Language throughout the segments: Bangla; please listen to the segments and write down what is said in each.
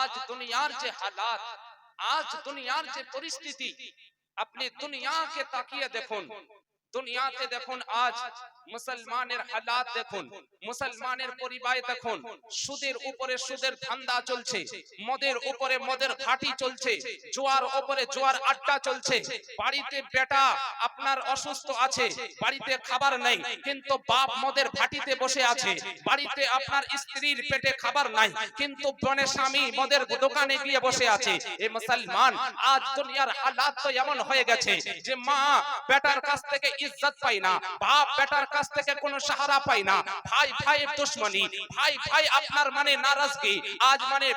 আজ দুনিয়ার যে হালাত, আজ দুনিয়ার যে পরিস্থিতি, আপনি দুনিয়াকে তাকিয়ে দেখুন, দুনিয়াতে দেখুন আজ মুসলমানের হালাত দেখুন, মুসলমানের পরিবার দেখুন, সুদের উপরে সুদের ধান্দা চলছে, মদের উপরে মদের ঘাটি চলছে, জোয়ার উপরে জোয়ার আড্ডা চলছে। বাড়িতে বেটা আপনার অসুস্থ আছে, বাড়িতে খাবার নেই, কিন্তু বাপ মদের ঘাটিতে বসে আছে। বাড়িতে আপনার স্ত্রীর পেটে খাবার নাই, কিন্তু বনে স্বামী মদের দোকানে গিয়ে বসে আছে। এই মুসলমান আজ দুনিয়ার হালাত তো এমন হয়ে গেছে যে মা বেটার কাছ থেকে ইজ্জত পায় না, বাপ বেটার কাছ থেকে কোনো সাহারা পায় না, ভাই ভাইয়ের দুশমনি, ভাই ভাই আপনার মানে নারাজগি, আজ মানে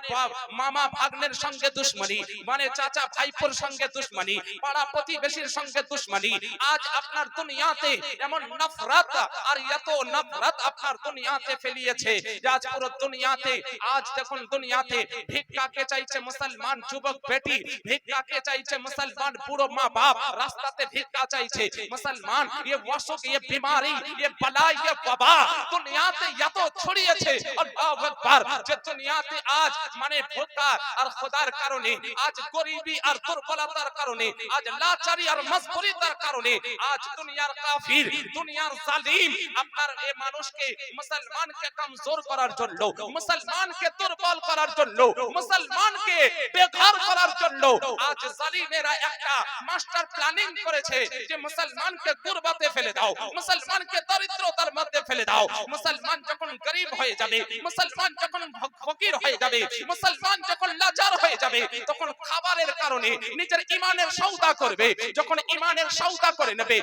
মামা ভাগ্নের সঙ্গে দুশমনি, মানে চাচা ভাইপোর সঙ্গে দুশমনি, পাড়া প্রতিবেশীর সঙ্গে দুশমনি। আজ আপনার দুনিয়াতে এমন নফরত আর এত নফরত আপনার দুনিয়াতে ফেলিয়েছে যে আজ পুরো দুনিয়াতে, আজ দেখুন দুনিয়াতে ভিক্ষাকে চাইছে মুসলমান যুবক বেটি, ভিক্ষাকে চাইছে মুসলমান বুড়ো মা বাপ, রাস্তাতে ভিক্ষা চাইছে মুসলমান। ये वसुक, ये बीमारी, ये बला, ये वबा दुनियाते এত ছড়িয়েছে, আল্লাহু আকবার, যে দুনিয়াতে আজ মানে ভোকা আর খোদার কারণে, আজ গরিবি আর দুর্বলতার কারণে, আজ লাচারি আর মজবুরিতার কারণে আজ দুনিয়ার কাফির, দুনিয়ার জালিম আপনার এই মানুষকে, মুসলমানকে কমজোর করার জন্য, মুসলমানকে দুর্বল করার জন্য, মুসলমানকে বেঘর করার জন্য আজ জালিমেরা একটা মাস্টার প্ল্যানিং করেছে যে মুসলমানকে গুরবাতে ফেলে দাও, মুসলমানকে দরিদ্রতার মধ্যে ফেলে দাও। মুসলমান যখন গরিব হয়ে যাবে, মুসলমান যখন ফকির হয়ে যাবে, মুসলমান যখন লাচার হয়ে যাবে, তখন খাবারের কারণে নিজের ঈমানের সওদা করবে। যখন ঈমানের সওদা করে নেবে,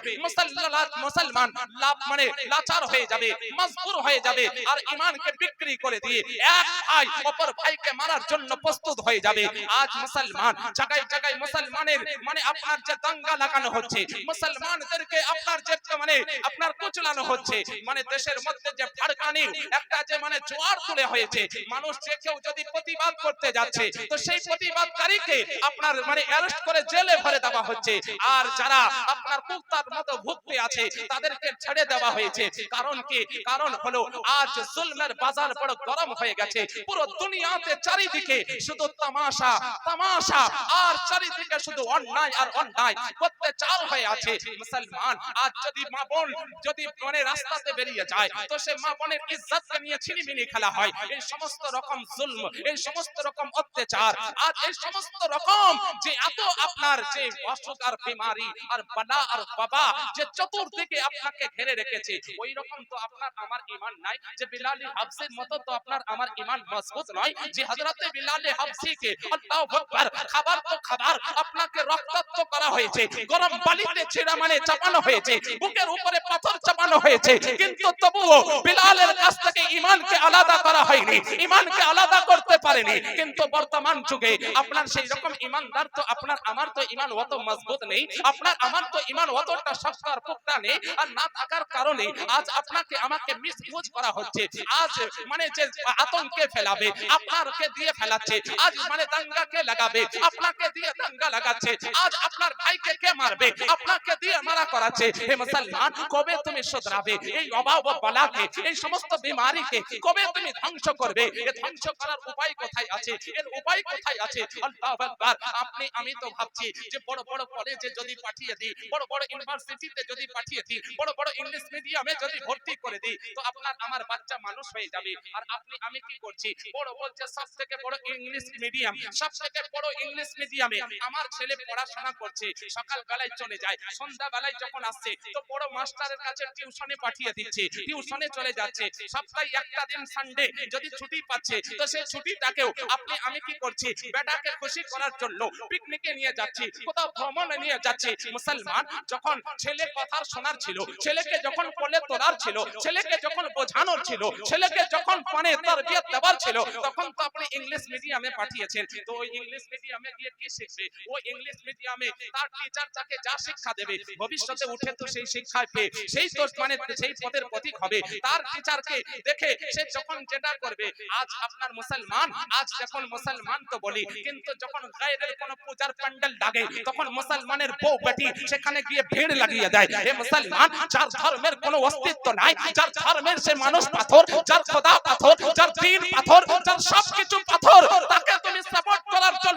মুসলমান লাভ মানে লাচার হয়ে যাবে, মজবুর হয়ে যাবে, আর ঈমানকে বিক্রি করে দিয়ে এক ভাই অপর ভাইকে মারার জন্য প্রস্তুত হয়ে যাবে। আজ মুসলমান জায়গায় জায়গায় মুসলমানের মানে আপনার যে দাঙ্গা লাগানো হচ্ছে, মুসলমানদেরকে আপনার যে মানে আপনার কুচলানো হচ্ছে, মানে দেশের মধ্যে যে ফাড়কানি একটা যে মানে জোয়ার তুলে হয়েছে, মানুষ যে কেউ যদি প্রতিবাদ করতে যাচ্ছে তো সেই প্রতিবাদকারীকে আপনার মানে অ্যারেস্ট করে জেলে ভরে দেওয়া হচ্ছে, আর যারা আপনার মুক্তার মতো ভুগতে আছে তাদেরকে ছেড়ে দেওয়া হয়েছে। কারণ কি? কারণ হলো আজ জুলমের বাজার বড় গরম হয়ে গেছে, পুরো দুনিয়াতে চারিদিকে শুধু তামাশা তামাশা, আর চারিদিকে শুধু অন্যায় আর অন্যায় অত্যাচার হয়ে আছে। মুসলমান আজ যদি মা বোন যদি মানে রাস্তাতে বেরিয়ে যায় তো সে মা বোনের ইজ্জতকে নিয়ে ছিনিমিনি খেলা হয়। এই সমস্ত রকম জুলম, এই সমস্ত রকম অত্যাচার, আজ এই সমস্ত রকম যে এত আপনার যে অসুখ আর বিমারি আর বালা আর বাবা যে চতুর্দিকে আপনাকে ঘিরে রেখেছে, ওই রকম তো আপনার আমার ঈমান নাই যে বিলাল হাবশির মতো তো আপনার আমার ঈমান মজবুত নয় যে হযরতে বিলাল হাবশিকে আল্লাহু আকবার খাবার তো খাবার আপনাকে রক্তাক্ত করা হয়েছে, গরম বালিতে ছেড়া মানে চাপানো হয়েছে, বুকের উপরে পাথর চাপানো হয়েছে, কিন্তু তবুও বিলালের কাছ থেকে ঈমানকে আলাদা করা হয়নি, ঈমানকে আলাদা করতে পারেনি। কিন্তু বর্তমান যুগে আপনার সেই রকম ঈমানদার তো আপনার আমার তো ঈমান অত মজবুত নেই, আপনার আমার তো ঈমান অতটা শক্ত আর পুক্তা নেই, আর না থাকার কারণে আজ আপনাকে আমাকে মিসইউজ করা হচ্ছে। আজ মানে যে আতঙ্কে ফেলাবে আপনাকে দিয়ে ফেলাচ্ছে, আজ মানে দাঙ্গাকে লাগাবে আপনাকে দিয়ে দাঙ্গা লাগাচ্ছে, আজ আপনার ভাইকে কে মারবে আপনাকে দিয়ে মারা করাচ্ছে। হে মুসলমান, কবে তুমি শুধরাবে এই অভাব ও বালাকে, এই সমস্ত বিমারিকে কবে তুমি ধ্বংস করবে? এ ধ্বংস করার উপায় কোথায় আছে? এর উপায় কোথায় আছে? আল্লাহু আকবার। আপনি আমি তো ভাবছি যে বড় বড় কলেজে যদি পাঠিয়ে দিই, বড় বড় ইউনিভার্সিটিতে যদি পাঠিয়ে দিই, বড় বড় ইংলিশ মিডিয়ামে যদি ভর্তি করে দিই তো আপনার আমার বাচ্চা মানুষ হয়ে যাবে। আর আপনি আমি কি করছি? বড় বলছে সবথেকে বড় ইংলিশ মিডিয়াম, সবথেকে বড় ইংলিশ মিডিয়ামে আমার ছেলে পড়াশোনা করছে, সকাল বেলায় চলে যায়, সন্ধ্যা বেলায় যখন আসছে তো বড় মাস্টারের কাছে টিউশনে পাঠিয়ে দিচ্ছে, টিউশনে চলে যাচ্ছে। সপ্তাহে একটা দিন সানডে যদি ছুটি পাচ্ছে তো সেই ছুটিটাকেও আপনি আমি কি করছি? বেটাকে খুশি করার জন্য পিকনিকে নিয়ে যাচ্ছি, কোথাও ভ্রমণে নিয়ে যাচ্ছি। মুসলমান, যখন ছেলে কথা শোনার ছিল, ছেলেকে যখন কোলে তোলার ছিল, ছেলেকে যখন বোঝানোর ছিল, ছেলেকে যখন মানে তারবিয়ত দেওয়ার ছিল, তখন তো আপনি ইংলিশ মিডিয়ামে পাঠিয়েছেন। তো ওই ইংলিশ মিডিয়ামে গিয়ে কি শিখবে? ওই ইংলিশ মিডিয়ামে তার টিচার তাকে যা শিক্ষা দেবে ভবিষ্যতে উঠে তো সেই শিক্ষায় পেয়ে সেই তো মানে সেই পদের প্রতীক হবে। তার টিচারকে দেখে সে যখন যেটা করবে, আজ আপনার মুসলমান, আজ যখন মুসলমান তো বলি, কিন্তু যখন গায়ের কোনো পূজার প্যান্ডেল লাগে তখন মুসলমানের বউ বেটি সেখানে গিয়ে ভিড় লাগিয়ে দেয়। হে মুসলমান, যার ধর্মের কোনো অস্তিত্ব নাই, যার ধর্মের সে মানুষ পাথর, যার খোদা পাথর, যার দিন পাথর, যার সবকিছু পাথর, তাকে তুমি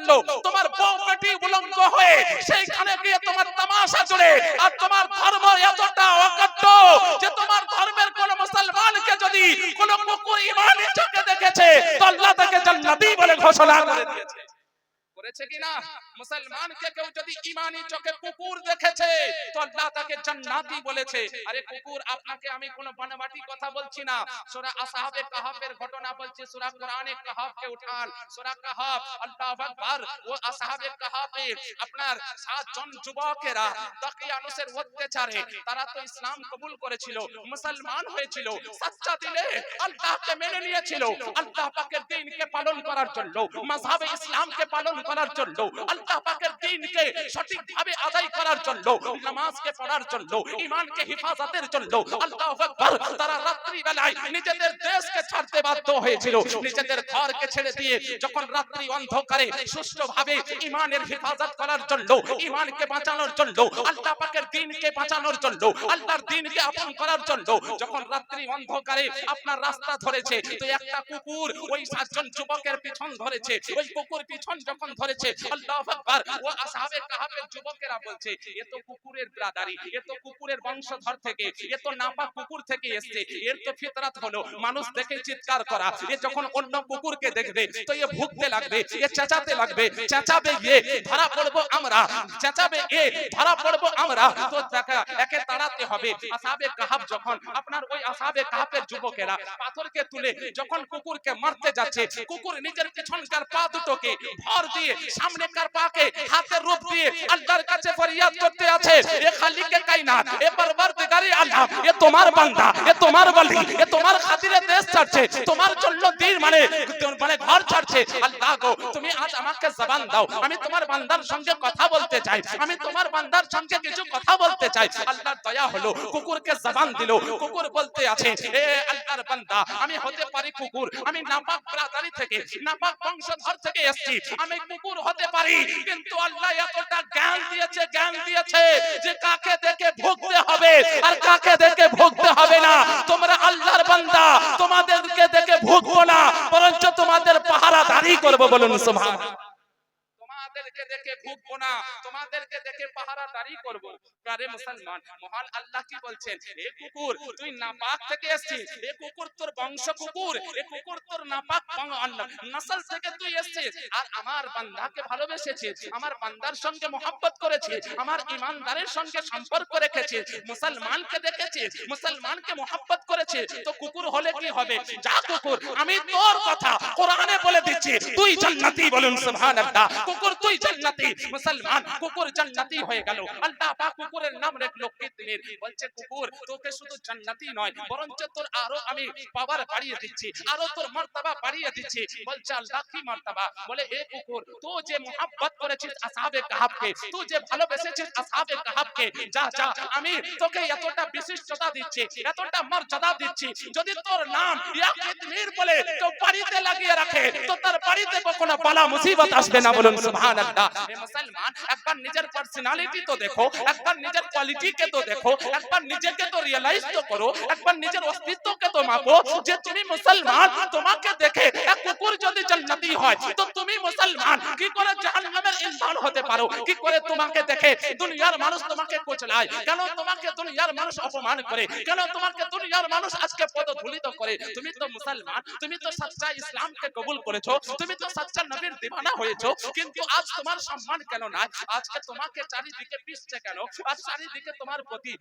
জন্য তোমার বউ বেটি উলঙ্গ হয়ে সেইখানে গিয়ে তোমার তামাশা জুড়ে, আর তোমার ধর্ম এতটা অকট্ট যে তোমার ধর্মের কোন মুসলমানকে যদি কোন কুকুর ঈমানি চোখে দেখেছে তো আল্লাহ তাকে জান্নাতি বলে ঘোষণা করে দিয়েছে। করেছে কিনা? মুসলমানকে কেউ যদি ঈমানি চোখে কুকুর দেখেছে তো আল্লাহ তাকে জান্নাতি বলেছে। আরে কুকুর, আপনাকে আমি কোন বানাবাটি কথা বলছি না। সূরা আসহাবে কাহাফের ঘটনা বলছি, সূরা কোরআনে কাহাফকে উঠান, সূরা কাহাফ। আল্লাহু আকবার। ও আসহাবে কাহাফে আপনার 7 জন যুবকেরা দাকিয়ানুসের অত্যাচারে তারা তো ইসলাম কবুল করেছিল, মুসলমান হয়েছিল, সচ্চা দিলে আল্লাহকে মেনে নিয়েছিল, আল্লাহ পাকের দ্বীনকে পালন করার জন্য, মাযহাবে ইসলামকে পালন করার জন্য, আল্লাহ পাকের দ্বীনকে সঠিকভাবে আদায় করার জন্য, নামাজকে পড়ার জন্য, ঈমানকে হেফাজতের জন্য, আল্লাহু আকবার, তারা রাত্রি বেলায় নিজেদের দেশকে ছাড়তে বাধ্য হয়েছিল, নিজেদের ঘরকে ছেড়ে দিয়ে যখন রাত্রি অন্ধকারে সুষ্ঠুভাবে ঈমানের হেফাজত করার জন্য, ঈমানকে বাঁচানোর জন্য, আল্লাহ পাকের দ্বীনকে বাঁচানোর জন্য, আল্লাহর দ্বীনকে আপন করার জন্য যখন রাত্রি অন্ধকারে আপনার রাস্তা ধরেছে তো একটা কুকুর ওই 7 জন যুবকের পিছন ধরেছে। ওই কুকুর পিছন যখন ধরেছে, আল্লাহু আকবার, ও আসহাবে কাহাফের যুবকেরা বলছে এ তো কুকুরের ব্রাদারি, এ তো কুকুরের বংশধর থেকে, এ তো নাপাক কুকুর থেকে এসেছে, এর তো ফিতরাত হলো মানুষ দেখে চিৎকার করা। এ যখন অন্য কুকুরকে দেখবে তো এ ভুগতে লাগবে, এ চেঁচাতে লাগবে, চেঁচাবে এ ধরা পড়বো আমরা, চেঁচাবে এ ধরা পড়বো আমরা, তো দেখা একে তাড়াতে হবে। আসহাবে কাহাফ যখন আপনার ওই আসহাবে কাহাফের যুবকেরা পাথরকে তুলে যখন কুকুরকে মারতে যাচ্ছে, কুকুর নিজের পিছনকার পা দুটোকে ভর দিয়ে সামনেকার পাকে হাতের রূপ দিয়ে আল্লাহর কাছে ফরিয়াদ করতে আছে, এ খালিকে কায়নাত, এ পরওয়ারদিগারে আলম, এ তোমার বান্দা, এ তোমার ওলি, এ তোমার খাতিরে দেশ ছাড়ছে, তোমার জন্য দিন মানে ঘর ছাড়ছে। আল্লাহ গো, তুমি আজ আমাকে জবান দাও, আমি তোমার বান্দার সঙ্গে কথা বলতে চাই, আমি তোমার বান্দার সঙ্গে কিছু কথা বলতে চাই। আল্লাহর দয়া হলো, কুকুরকে জবান দিল। কুকুর বলতে আছে, এ আল্লাহর বান্দা, আমি হতে পারি কুকুর, আমি নাপাক ব্রাদারি থেকে, নাপাক বংশধর থেকে এসেছি, আমি কুকুর হতে পারি, কিন্তু আল্লাহ এতটা জ্ঞান দিয়েছে, জ্ঞান দিয়েছে যে কাকে দেখে ভুগতে হবে আর কাকে দেখে ভুগতে হবে না। তোমরা আল্লাহর বান্দা, তোমাদেরকে দেখে ভুগবো না, বরঞ্চ তোমাদের পাহারাদারি করব। বলুন সুবহানাল্লাহ। তোমাদেরকে দেখে ভুগবো না, তোমাদেরকে দেখে পাহারাদারি করব। আরে মুসলমান, মহান আল্লাহ কি বলছেন, এ কুকুর তুই নাপাক থেকে এসেছিস, এ কুকুর তোর বংশ কুকুর, এ কুকুর তোর নাপাক নসল থেকে তুই এসেছিস, আর আমার বান্দাকে ভালোবেসেছিস, আমার বান্দার সঙ্গে মোহাব্বত করেছিস, আমার ঈমানদারের সঙ্গে সম্পর্ক রেখেছিস, মুসলমানকে দেখেছিস, মুসলমানকে মোহাব্বত করেছিস, তো কুকুর হলে কি হবে? যা কুকুর, আমি তোর কথা কোরআনে বলে দিচ্ছি, তুই জান্নাতি। বলুন সুবহানাল্লাহ। কুকুর তুই জান্নাতি, মুসলমান কুকুর জান্নাতি হয়ে গেল। আল্লাহ পাক কুকুরের নাম রাখলো কিতমির। বলছে কুকুর তোকে শুধু জান্নাতি নয়, বরঞ্চ তোর আরো আমি পাওয়ার বাড়িয়ে দিচ্ছি, আরো তোর মর্তবা বাড়িয়ে দিচ্ছি। বলছে আল্লাহ কি মর্তবা? বলে এ কুকুর তুই যে মোহাব্বত করেছিস আসহাবে কাহাফকে, তুই যে ভালোবেসেছিস আসহাবে কাহাফকে, যা যা আমি তোকে এতটা বিশিষ্টতা দিচ্ছি, এতটা মর্যাদা দিচ্ছি, যদি তোর নাম ইয়া কিতমির বলে তো বাড়িতে লাগিয়ে রাখে তো তার বাড়িতে কখনো বালা মুসিবত আসবে না। বলুন সুবহানাল্লাহ। এ মুসলমান, একবার নিজের পার্সোনালিটি তো দেখো, একবার নিজের কোয়ালিটিকে তো দেখো, একবার নিজেকে তো রিয়ালাইজ তো করো, একবার নিজের অস্তিত্বকে তো মাপো যে তুমি মুসলমান। তোমাকে দেখে এক কুকুর যদি জান্নাতি হয় তো তুমি মুসলমান কি করে জাহান্নামের ইন্ধন হতে পারো? কি করে তোমাকে দেখে দুনিয়ার মানুষ তোমাকে কোচলায়? কেন তোমাকে দুনিয়ার মানুষ অপমান করে? কেন তোমাকে দুনিয়ার মানুষ আজকে পদধূলিত করে? তুমি তো মুসলমান, তুমি তো সচ্চা ইসলামকে কবুল করেছো, তুমি তো সচ্চা নবীর দিওয়ানা হয়েছো, কিন্তু আজ তোমার সম্মান কেন নাই? আজকে তোমাকে চারিদিকে পিছছে কেন? আজ চারিদিকে তোমার প্রতি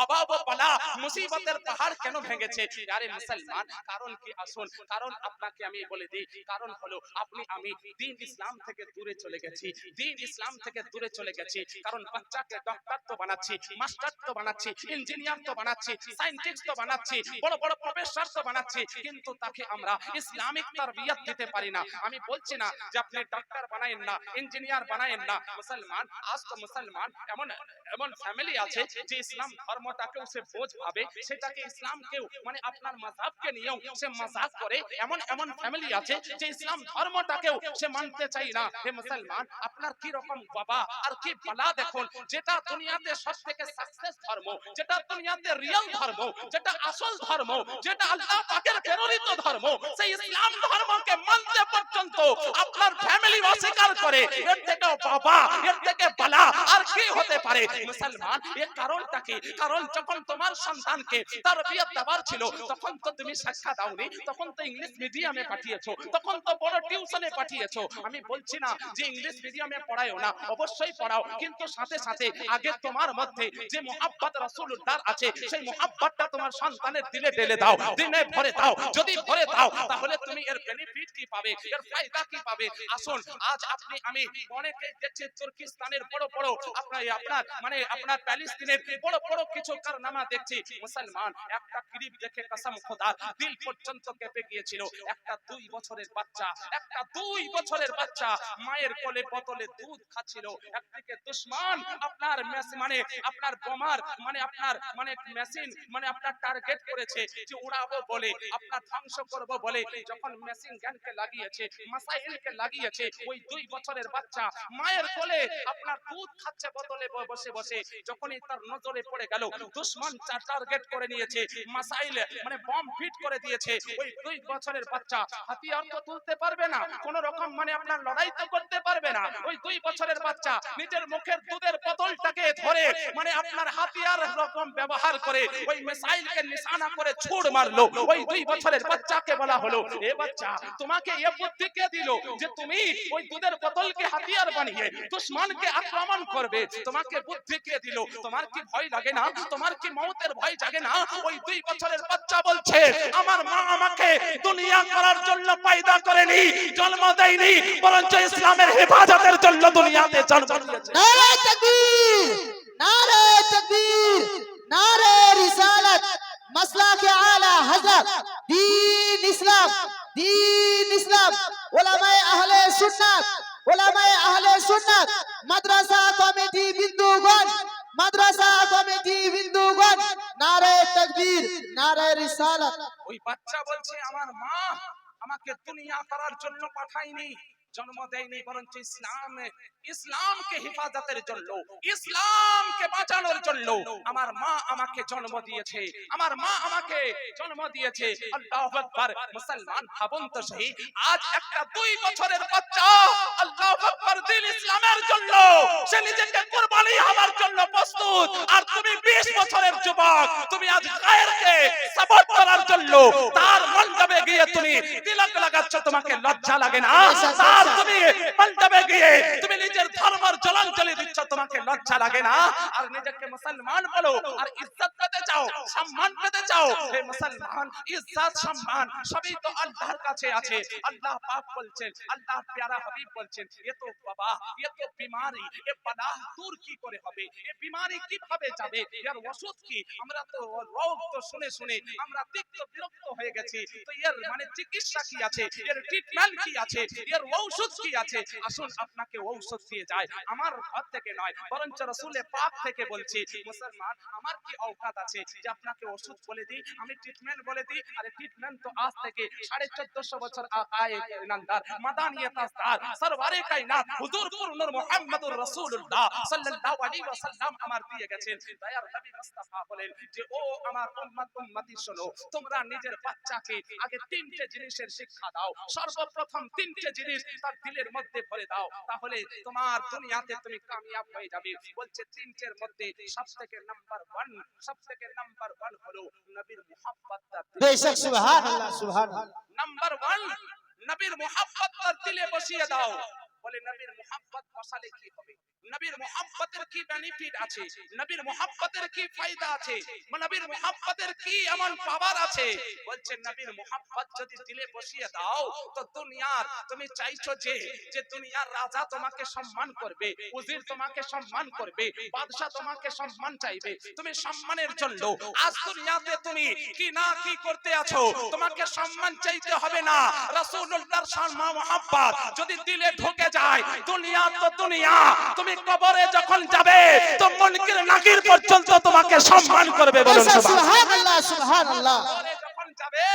অভাব বালা মুসিবতের পাহাড় কেন ভেঙেছে? আরে মুসলমান, কারণ কি? আসুন, কারণ আপনাকে আমি বলে দিই। কারণ হলো আপনি আমি দ্বীন ইসলাম থেকে দূরে চলে গেছি, দ্বীন ইসলাম থেকে দূরে চলে গেছি। কারণ বাচ্চাকে ডক্টর তো বানাচ্ছি, মাস্টার তো বানাচ্ছি, ইঞ্জিনিয়ার তো বানাচ্ছি, সায়েন্টিস্ট তো বানাচ্ছি, বড় বড় প্রফেসর তো বানাচ্ছি, কিন্তু তাকে আমরা ইসলামিক তারবিয়ত দিতে পারি না। আমি বলছি না যে আপনি ডক্টর বানায়েন না, ইঞ্জিনিয়ার বানায়েন না। মুসলমান, আজ তো মুসলমান এমন এমন ফ্যামিলি আছে যে ইসলাম ধর্মটাকেও সে বোঝ ভাবে, সেটাকে ইসলামকেও মানে আপনার মাযহাবকে নিয়েও সে মাযাক করে। এমন এমন ফ্যামিলি আছে যে ইসলাম ধর্মটাকেও সে মানতে চায় না। হে মুসলমান, আপনার কি রকম বাবা আর কি বালা দেখুন, যেটা দুনিয়াতে সবথেকে সাকসেস ধর্ম, যেটা দুনিয়াতে রিয়েল ধর্ম, যেটা আসল ধর্ম, যেটা আল্লাহ পাকের প্রেরিত ধর্ম, সেই ইসলাম ধর্মকে মানতে পর্যন্ত আপনার ফ্যামিলি অস্বীকার করে। এর থেকে বাবা, এর থেকে বালা আর কি হতে পারে? মুসলমান, এর কারণটা কি? কারণ যখন তোমার সন্তানকে তারবিয়ত দেওয়ার ছিল, তখন তো তুমি শিক্ষা দাওনি, তখন তো ইংলিশ মিডিয়ামে পাঠিয়েছো, তখন তো বড় টিউশনে পাঠিয়েছো। আমি বলছি না যে ইংলিশ মিডিয়ামে পড়ায়ও না, অবশ্যই পড়াও, কিন্তু সাথে সাথে আগে তোমার মধ্যে যে মুহাব্বত রাসূলুল্লাহ আছে, সেই মুহাব্বতটা তোমার সন্তানের দিলে ঢেলে দাও, দিনে ভরে দাও। যদি ভরে দাও, তাহলে তুমি এর বেনিফিট কি পাবে, এর ফায়দা কি পাবে? আসুন, আজ আপনি আমি অনেকেই দেখছি তুর্কিস্তানের বড় বড় আপনার প্যালেস্তিনের বড় বড় কিছু কারনামা দেখছি। মুসলমান, একটা ক্লিপ দেখে কসম খোদার দিল পর্যন্ত কেঁপে গিয়েছিল। একটা 2 বছরের বাচ্চা, একটা 2 বছরের বাচ্চা মায়ের কোলে বোতলে দুধ খাচ্ছিল। একদিকে দুশমন আপনার আপনার বোমার আপনার মেশিন আপনার টার্গেট করেছে যে উড়াবো বলে, আপনার ধ্বংস করব বলে। যখন মেশিন গানকে লাগিয়েছে, মিসাইলকে লাগিয়েছে, ওই 2 বছরের বাচ্চা মায়ের কোলে আপনার দুধ খাচ্ছে বোতলে বসে বসে। যখনই তার নজরে পড়ে গেল, দুশমন টার্গেট করে নিয়েছে, মিসাইল বম ফিট করে দিয়েছে। ওই 2 বছরের বাচ্চা হাতিয়ার তো তুলতে পারবে না, কোন রকম আপনার লড়াই তো করতে পারবে না। ওই 2 বছরের বাচ্চা নিজের মুখের দুধের বোতলটাকে ধরে আপনার হাতিয়ার রকম ব্যবহার করে ওই মিসাইলকে নিশানা করে ছুড় মারলো। ওই 2 বছরের বাচ্চাকে বলা হলো, এ বাচ্চা, তোমাকে এই বুদ্ধি কে দিল যে তুমি ওই দুধের বোতলকে হাতিয়ার বানিয়ে দুশমনকে আক্রমণ করবে? তোমাকে বুদ্ধি কে দিল? তোমার কি ভয় লাগে না? তোমার কি মওতের ভয় জাগে না? ওই 2 বছরের বাচ্চা বলছে, আমার মা আমাকে দুনিয়া করার জন্য পয়দা করেনি, জন্ম দেয়নি, বরঞ্চ ইসলামের হেফাজতের জন্য দুনিয়াতে জন্ম দিয়েছে। নারে তাকবীর, নারে তাকবীর, নারে রিসালাত, মাসলাকে আলা হযরত, দ্বীন ইসলাম, দ্বীন ইসলাম, উলামায়ে আহলে সুন্নাত, উলামায়ে আহলে সুন্নাত, মাদ্রাসা কমিটি বিন্দুগণ, মাদ্রাসা কমিটি বিন্দুগণ, নারে তাকবীর, নারে রিসালাত। ওই বাচ্চা বলছে, আমার মা আমাকে দুনিয়া করার জন্য পাঠায়নি, জন্ম দেয়নি, বরঞ্চ ইসলামকে হেফাজতের জন্য, ইসলামকে বাঁচানোর জন্য আমার মা আমাকে জন্ম দিয়েছে, আমার মা আমাকে জন্ম দিয়েছে। আল্লাহু আকবার। মুসলমান, ভাবুন তো সহি, আজ একটা 2 বছরের বাচ্চা আল্লাহু আকবার দিল ইসলামের জন্য সে নিজেকে কুরবানি হওয়ার জন্য প্রস্তুত, আর তুমি 20 বছরের যুবক, তুমি আজ গায়রকে সাপোর্ট করার জন্য তার মণ্ডপে গিয়ে তুমি তিলক লাগাচ্ছ, তোমাকে লজ্জা লাগে না? তার তুমি মণ্ডপে গিয়ে তুমি নিজের ধর্মের জলাঞ্জলি দিচ্ছ, তোমাকে লজ্জা লাগে না? আর নিজেকে মুসলমান বলো আর ইজ্জত পেতে চাও, সম্মান পেতে চাও। হে মুসলমান, ইজ্জত সম্মান সবই তো আল্লাহর কাছে আছে। আল্লাহ পাক বলছেন, আল্লাহর প্যারা হাবিব বলছেন, এ তো বাবা, এ তো বিমারি, এ বালা দূর কি করে হবে, এ বিমারি কিভাবে যাবে, এর ওষুধ কি? আমরা তো রোগ তো শুনে শুনে আমরা তিক্ত বিরক্ত হয়ে গেছি। তো এর চিকিৎসা কি আছে, এর ট্রিটমেন্ট কি আছে, এর ঔষধ কি আছে? আসুন আপনাকে ঔষধ দিয়ে যায়, আমার ঘর থেকে নয়, বরঞ্চ রাসূলের পাক থেকে বলছি। মুসলমান, আমার কি औकात আছে যে আপনাকে ওষুধ বলে দিই, আমি ট্রিটমেন্ট বলে দিই? আরে ট্রিটমেন্ট তো আজ থেকে 1450 বছর আগে ইমানদার মাদানিয়ে তাজদার সরওয়ারে কায়নাত হুজুর নূর মুহাম্মদুর রাসূলুল্লাহ সাল্লাল্লাহু আলাইহি ওয়াসাল্লাম আমার দিয়ে গেছেন। দয়ার নবী মুস্তাফা বলেন যে, ও আমার উম্মতি শোনো, তোমরা নিজের বাচ্চাকে আগে 3টে জিনিসের শিক্ষা দাও। সর্বপ্রথম 3টে জিনিস তার দিলের মধ্যে ভরে দাও, তাহলে তোমার দুনিয়াতে তুমি কামিয়াব হয়ে যাবে। বলছে 3টের মধ্যে সবথেকে নাম্বার 1 হলো নবীর মুহাব্বত। বেশক, সুবহানাল্লাহ, সুবহানাল্লাহ। নাম্বার 1, নবীর মুহাব্বত তার দিলে বসিয়ে দাও। বলে নবীর মুহাব্বত বসালে কি হবে, নবীর মুহাব্বতের কি বেনিফিট আছে, নবীর মুহাব্বতের কি ফায়দা আছে, নবীর মুহাব্বতের কি এমন পাওয়ার আছে? বলছে নবীর মুহাব্বত যদি দিলে বসিয়ে দাও, তো দুনিয়ার তুমি চাইছো যে দুনিয়ার রাজা তোমাকে সম্মান করবে, উজির তোমাকে সম্মান করবে, বাদশা তোমাকে সম্মান চাইবে। তুমি সম্মানের জন্য আজ দুনিয়াতে তুমি কি না কি করতে আছো, তোমাকে সম্মান চাইতে হবে না। রাসূলুল্লাহর সম্মান মুহাব্বত যদি দিলে ঢোকে যায়, দুনিয়া তো দুনিয়া, তুমি কবরে যখন যাবে তো মুনকির নাকির পর্যন্ত তোমাকে সম্মান করবে, বলুন সুবহানাল্লাহ সুবহানাল্লাহ। কবরে যখন যাবে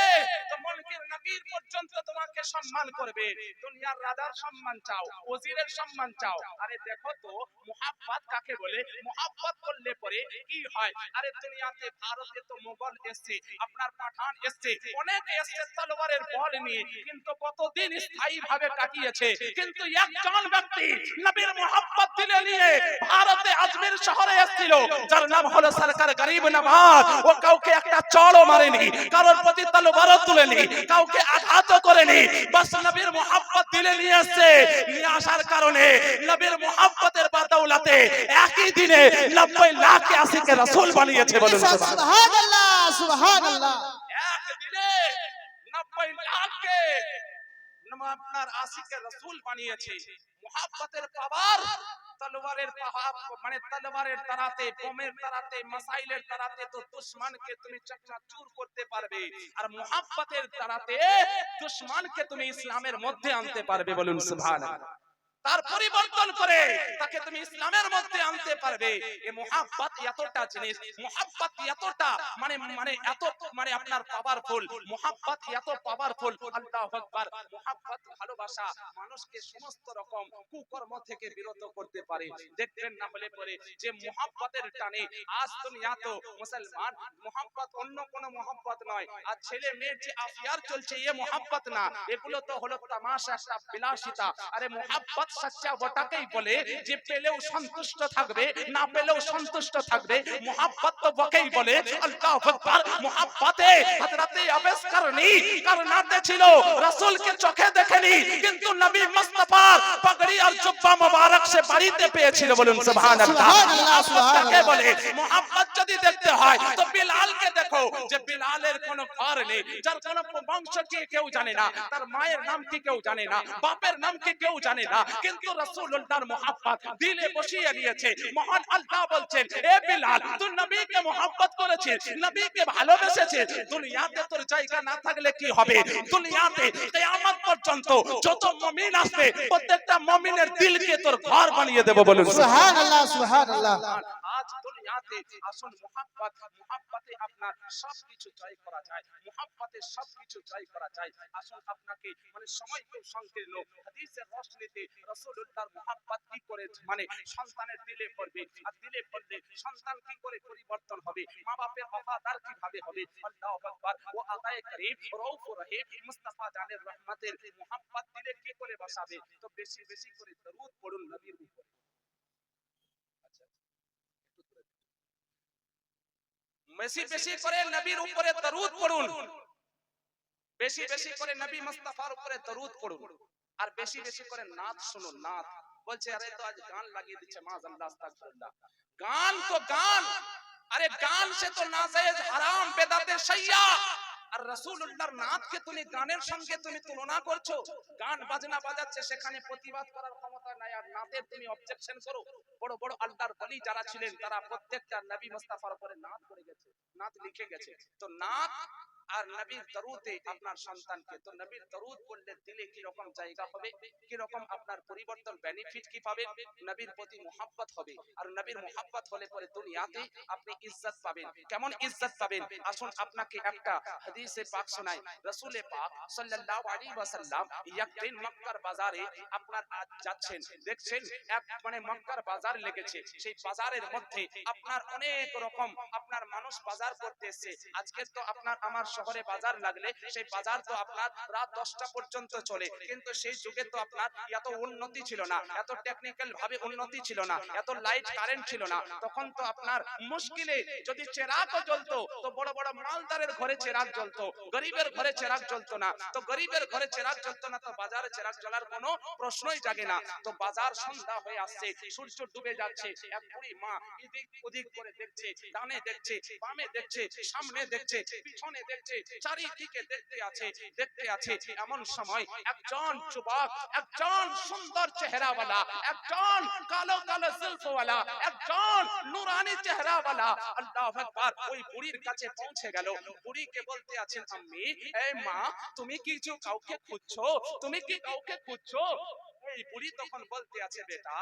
তো মুনকির নাকির পর্যন্ত তোমাকে সম্মান করবে। দুনিয়ার রাজার সম্মান চাও, ওজিরের সম্মান চাও, আরে দেখো তো মুহাব্বত কাকে বলে? মুহাব্বত করলে পরে কি হয়? আরে দুনিয়াতে ভারতে তো মুঘল এসেছে, আপনার পাঠান এসেছে, অনেকে এসেছে তলোয়ারের বল নিয়ে, কিন্তু কতদিন স্থায়ী ভাবে কাটিয়েছে। কিন্তু একজন ব্যক্তি নবীর মুহাব্বত দিলে নিয়ে ভারতে আজমির শহরে এসেছিল, যার নাম হলো সরকার গরিব নওয়াজ। ও কাউকে একটা চড়ও মারেনি, কারোর প্রতি তলোয়ারও তুলেনি, কাউকে আঘাতও করেনি, বাস নবীর মুহাব্বত দিলে নিয়ে আসছে। নিয়ে আসার কারণে নবীর মুহাব্বতের বাদৌলতে একই দিনে 90 লাখ আশিকে রাসূল বানিয়েছে, বলুন সুবহানাল্লাহ সুবহানাল্লাহ। একদিনে 90 লাখকে আপনার আশিকে রাসূল বানিয়েছে। মুহাব্বতের পাওয়ার তলোয়ারের মানে তলোয়ারের তারাতে, বোমের তারাতে, মিসাইলের তারাতে তো দুশমনকে তুমি চকনাচুর করতে পারবে, আর মুহাব্বতের তারাতে দুশমনকে তুমি ইসলামের মধ্যে আনতে পারবে, বলুন সুবহানাল্লাহ। তার পরিবর্তন করে তাকে তুমি ইসলামের মধ্যে আনতে পারবে। এই মুহাব্বত এতটা জিনিস, মুহাব্বত এতটা মানে আপনার পাওয়ারফুল, মুহাব্বত এত পাওয়ারফুল। আল্লাহু আকবার। মুহাব্বত ভালোবাসা মানুষকে সমস্ত রকম কুকর্ম থেকে বিরত করতে পারে। দেখবেন না হলে পরে যে মুহাব্বতের টানে আজ দুনিয়া তো মুসলমান, মুহাব্বত অন্য কোন মুহাব্বত নয়। আর ছেলে মেয়ের যে আফিয়ার চলছে এ মুহাব্বত না, এগুলো তো হলো তামাশা, একটা বিলাসিতা। আরে মুহাব্বত সচ্চা ওটাকেই বলে যে পেলেও সন্তুষ্ট থাকবে, না পেলেও সন্তুষ্ট থাকবে। মুহাব্বত তো ওকেই বলে। আল্লাহু আকবার। মুহাব্বতে হযরতে আবেস কারনাতে ছিল, রাসূলকে চোখে দেখেনি, কিন্তু নবী মুস্তাফার পাগড়ি আর জুব্বা মোবারক সে বাড়িতে পেয়েছিল, বলুন সুবহানাল্লাহ। মুহাব্বতকে বলে। মুহাব্বত যদি দেখতে হয় তো বিলালকে দেখো, যে বিলালের কোনো ঘর নেই, যার কোনো বংশ কি কেউ জানে না, তার মায়ের নাম কি কেউ জানে না, বাপের নাম কি কেউ জানে না, কিন্তু রাসূলুল্লাহর মুহাব্বত দিলে বসিয়ে দিয়েছে। মহান আল্লাহ বলছেন, এ বিলাল তুই নবীকে মুহাব্বত করেছিস, নবীকে ভালোবেসেছিস, দুনিয়াতে তোর জায়গা না থাকলে কি হবে? দুনিয়াতে কিয়ামত পর্যন্ত যত মুমিন আসবে প্রত্যেকটা মুমিনের দিলকে তোর ঘর বানিয়ে দেব, বলুন সুবহানাল্লাহ সুবহানাল্লাহ। আজ দুনিয়াতে আসুন মুহাব্বতে আপনার সবকিছু জয় করা যায়, মুহাব্বতে সবকিছু জয় করা যায়। আসুন আপনাকে মানে সময় খুব সংকীর্ণ, হাদিসের রশনিতে রাসূলুল্লাহর মুহাব্বত কি করে মানে সন্তানের দিলে পড়বে, আর দিলে পড়লে সন্তান কি করে পরিবর্তন হবে, মা বাপের ওফাদার কিভাবে হবে। আল্লাহু আকবার। ও আতায়ে করিম রউফুর রহিম মুস্তাফা জানের রহমতের মুহাব্বত দিলে কি করে বসাবে? তো বেশি বেশি করে দরুদ পড়ুন নবীর উপর। বেশি বেশি করে নবীর উপরে দরুদ পড়ুন, বেশি বেশি করে নবী মুস্তাফার উপরে দরুদ পড়ুন, আর বেশি বেশি করে নাত শুনুন। নাত বলছে আরে তো আজ গান লাগিয়ে দিচ্ছে, মাআযাল্লাহ আস্তাগফিরুল্লাহ। গান তো গান, আরে গান সে তো নাজায়েজ হারাম বেদাতে শাইয়া। আর রাসূলুল্লাহর নাতকে তুমি গানের সঙ্গে তুমি তুলনা করছো। গান বাজনা বাজাচ্ছে, সেখানে প্রতিবাদ করার ক্ষমতা নাই, আর নাতের তুমি অবজেকশন করো। বড় বড় আল্লাহর ওলি যারা ছিলেন তারা প্রত্যেকটা নবী মুস্তাফার উপরে নাত করে গেছে, নাত লিখে গেছে। তো নাত আর নবীর দরুদে আপনার সন্তানকে, তো নবীর দরুদ পড়লে দিলে কি রকম জায়গা হবে, কি রকম আপনার পরিবর্তন বেনিফিট কি পাবেন? নবীর প্রতি মুহাব্বত হবে, আর নবীর মুহাব্বত হলে পরে দুনিয়াতে আপনি ইজ্জত পাবেন। কেমন ইজ্জত পাবেন? আসুন আপনাকে একটা হাদিসে পাক শোনাই। রাসূলে পাক সাল্লাল্লাহু আলাইহি ওয়াসাল্লাম একদিন মক্কার বাজারে আপনার যাচ্ছেন, দেখছেন এক মানে মক্কার বাজার লেগেছে, সেই বাজারের মধ্যে আপনার অনেক রকম আপনার মানুষ বাজার করতে এসেছে। আজকে তো আপনার আমার শহরে বাজার লাগলে সেই বাজার তো আপনার রাত 10টা পর্যন্ত চলে, কিন্তু সেই যুগে তো আপনার এত উন্নতি ছিল না, এত টেকনিক্যাল ভাবে উন্নতি ছিল না, এত লাইট কারেন্ট ছিল না। তখন তো আপনার মুশকিলে যদি চেরাগও জ্বলতো তো বড় বড় মালদারের ঘরে চেরাগ জ্বলতো, গরিবের ঘরে চেরাগ জ্বলতো না। তো গরিবের ঘরে চেরাগ জ্বলতো না, তো বাজারে চেরাগ জ্বলার কোনো প্রশ্নই জাগে না। তো বাজার সন্ধ্যা হয়ে আসছে, সূর্য ডুবে যাচ্ছে, এক বুড়ি মা এদিক ওদিক করে দেখছে, ডানে দেখছে, বামে দেখছে, সামনে দেখছে, পিছনে দেখছে, চারিদিকে দেখতে আছে। এমন সময় একজন যুবক, একজন সুন্দর চেহারাওয়ালা, একজন কালো কালো জুলফওয়ালা, একজন নুরানি চেহারাওয়ালা আল্লাহু আকবার ওই বুড়ির কাছে পৌঁছে গেল। বুড়িকে বলতে আছেন, আম্মি, এই মা, তুমি কি কাউকে খুঁজছো? তুমি কি কাউকে খুঁজছো? এই বুড়ি তখন বলতে আছে, বেটা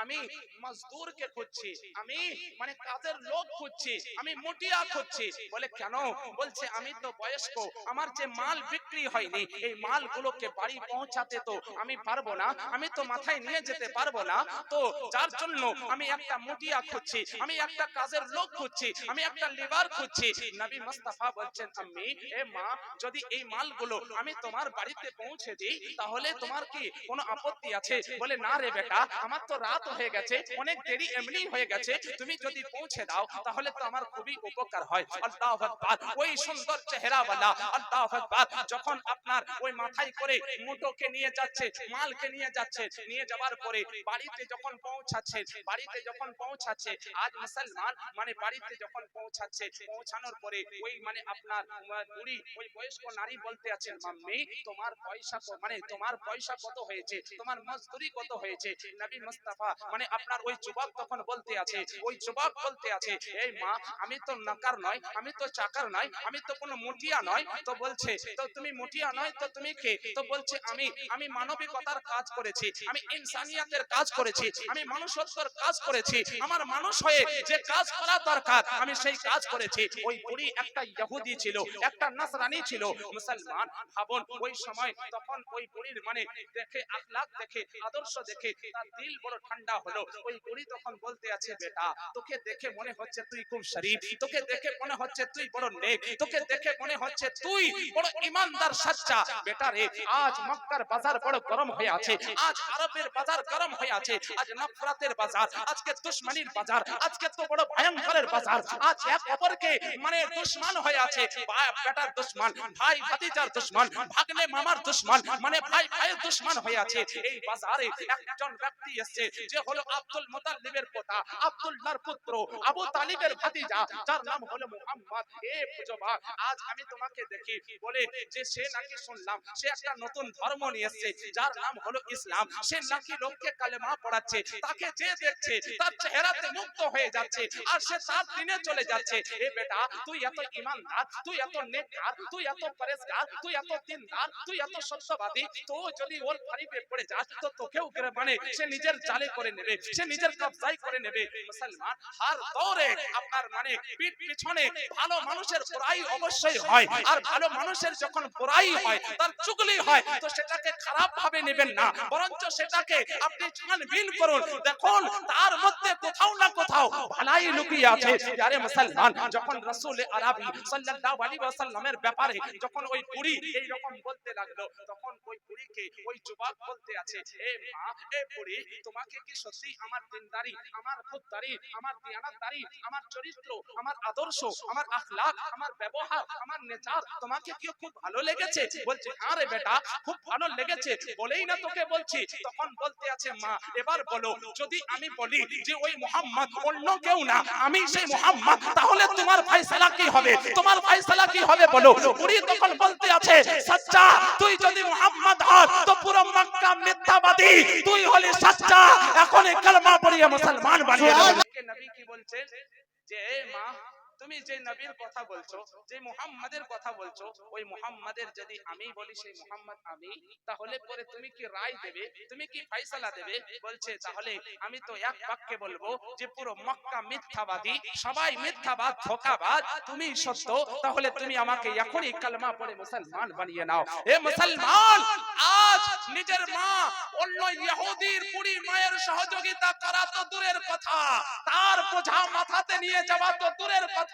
আমি মজদুরকে খুঁজছি, আমি মানে কাজের লোক খুঁজছি, আমি মুটিয়া খুঁজছি। বলে কেন? বলছে আমি তো বয়স্ক, আমার যে মাল বিক্রি হয়নি, এই মালগুলোকে বাড়ি পৌঁছাতে তো আমি পারবো না, আমি তো মাথায় নিয়ে যেতে পারবো না, তো যার জন্য আমি একটা মুটিয়া খুঁজছি, আমি একটা কাজের লোক খুঁজছি, আমি একটা লেবার খুঁজছি। নবী মুস্তাফা বলছেন আম্মি, এ মা, যদি এই মালগুলো আমি তোমার বাড়িতে পৌঁছে দিই তাহলে তোমার কি কোনো আপত্তি আছে? বলে না রে বেটা, আমার তো রাত হয়ে গেছে, অনেক দেরি এমনি হয়ে গেছে, তুমি যদি পৌঁছে দাও তাহলে তো আমার খুবই উপকার হয়। আল্লাহু আকবার। ওই সুন্দর চেহারাওয়ালা, আল্লাহু আকবার, যখন আপনার ওই মাথায় করে মুঠোকে নিয়ে যাচ্ছে, মালকে নিয়ে যাচ্ছে, নিয়ে যাওয়ার পরে বাড়িতে যখন পৌঁছাচ্ছে, বাড়িতে যখন পৌঁছাচ্ছে, আজ মুসলমান মানে বাড়িতে যখন পৌঁছাচ্ছে, পৌঁছানোর পরে ওই মানে আপনার বুড়ি, ওই বয়স্ক নারী বলতে আছেন মাম্মি, তোমার পয়সা মানে তোমার পয়সা কত হয়েছে, তোমার মজদুরি কত হয়েছে? নবী মুস্তাফা মানে আপনার ওই যুবক তখন বলতে আছে, ওই যুবক বলতে আছে, এই মা, আমি তো নকর নয়, আমি তো চাকর নয়, আমি তো কোনো মুটিয়া নয়। তো বলছে, তো তুমি মুটিয়া নয় তো তুমি কে? তো বলছে আমি মানবিকতার কাজ করেছি, আমি ইনসানিয়াতের কাজ করেছি, আমি মানুষত্বের কাজ করেছি, আমার মানুষ হয়ে যে কাজ করা দরকার আমি সেই কাজ করেছি। ওই বুড়ি একটা ইহুদি ছিল, একটা নাসরানি ছিল। মুসলমান ভাবুন ওই সময়, তখন ওই বুড়ির মানে দেখে আখলাক দেখে, আদর্শ দেখে তার দিল বড় ঠান্ডা হলো। ওই বুড়ি তখন বলতে আছে, বেটা, তোকে দেখে মনে হচ্ছে তুই খুব শরীফ, তোকে দেখে মনে হচ্ছে তুই বড় নেক, তোকে দেখে মনে হচ্ছে তুই বড় ইমানদার সচ্চা। বেটা রে, আজ মক্কার বাজার বড় গরম হয়ে আছে, আজ আরবের বাজার গরম হয়ে আছে, আজ নফরতের বাজার, আজকে দুশমনির বাজার, আজকে তো বড় ভয়ঙ্করের বাজার, আজ এক অপরকে মানে দুশমন হয়ে আছে, বাপ বেটার দুশমন, ভাই ভাতিজার দুশমন, ভাগ্নে মামার দুশমন, মানে ভাই ভাইয়ের দুশমন হয়ে আছে। এই বাজারে একজন ব্যক্তি এসেছে, যে হলো আব্দুল মুতাল্লিবের পোতা, আব্দুল্লাহর পুত্র, আবু তালিবের ভাতিজা, যার নাম হলো মুহাম্মদ। এ যুবক, আজ আমি তোমাকে দেখি বলে যে সে নাকি শুনলাম সে একটা নতুন ধর্ম নিয়ে এসেছে, যার নাম হলো ইসলাম, সে নাকি লোককে কালেমা পড়াচ্ছে, তাকে যে দেখছে তার চেহারাতে মুক্ত হয়ে যাচ্ছে আর সে তার দিনে চলে যাচ্ছে। এ বেটা, তুই এত ইমানদার, তুই এত নেককার, তুই এত পরেজগার, তুই এত দিনদার, তুই এত সত্যবাদী, তো যদি ওর ফারিতে পড়ে যাস তো তোকেও মানে সে নিজের জালে করে নেবে, সে নিজের কবজায় করে নেবে। মুসলমান, হার দৌড়ে আপনার মানে পিঠ পিছনে ভালো মানুষের বুরাই অবশ্যই হয়, আর ভালো মানুষের যখন বুরাই হয়, তার চুগলি হয়, তো সেটাকে খারাপ ভাবে নেবেন না, বরঞ্চ সেটাকে আপনি ছানবিন করুন, দেখুন তার মধ্যে কোথাও না কোথাও ভালাই লুকিয়ে আছে। আরে মুসলমান, যখন রাসূল আরবি সাল্লাল্লাহু আলাইহি ওয়াসাল্লামের ব্যাপারে যখন ওই বুড়ি এই রকম বলতে লাগলো, তখন ওই বুড়িকে ওই যুবক বলতে আছে, এ মা, এ বুড়ি, তোমাকে কি সত্যি আমার দিনদারি, আমার খুদদারি, আমার দিয়ানাতদারি, আমার চরিত্র, আমার আদর্শ, আমার আখলাক, আমার ব্যবহার, আমার নেচার তোমাকে কি খুব ভালো লেগেছে? বলছে, হ্যাঁ রে বেটা, খুব ভালো লেগেছে, বলেই না তোকে বলছি। তখন বলতে আছে, মা, এবার বলো, যদি আমি বলি যে ওই মুহাম্মদ অন্য কেউ না, আমি সেই মুহাম্মদ, তাহলে তোমার ফয়সালা কি হবে? তোমার ফয়সালা কি হবে বলো? বুড়ি তখন বলতে আছে, সচ্চা, তুই যদি মুহাম্মদ হস তো পুরো মক্কা মিথ্যাবাদী, তুই হলি সচ্চা, এখন এই কালেমা পড়িয়ে মুসলমান বানিয়ে দাও। নবী কি বলছেন যে, মা, তুমি যে নবীর কথা বলছো, যে মুহাম্মাদের কথা বলছো, ওই মুহাম্মাদের যদি আমি বলি সেই মুহাম্মদ আমি, তাহলে পরে তুমি কি রায় দেবে, তুমি কি ফয়সালা দেবে? বলছে, তাহলে আমি তো এক বাক্যে বলবো যে পুরো মক্কা মিথ্যাবাদী, সবাই মিথ্যাবাদ, ধোঁকাবাজ, তুমি সত্য, তাহলে তুমি আমাকে এখনই কালেমা পড়ে মুসলমান বানিয়ে নাও। এ মুসলমান, আজ নিজের মা অন্য ইহুদির বুড়ি মায়ের সহযোগিতা করা তো দূরের কথা, তার বোঝা মাথাতে নিয়ে যাওয়া তো দূরের কথা,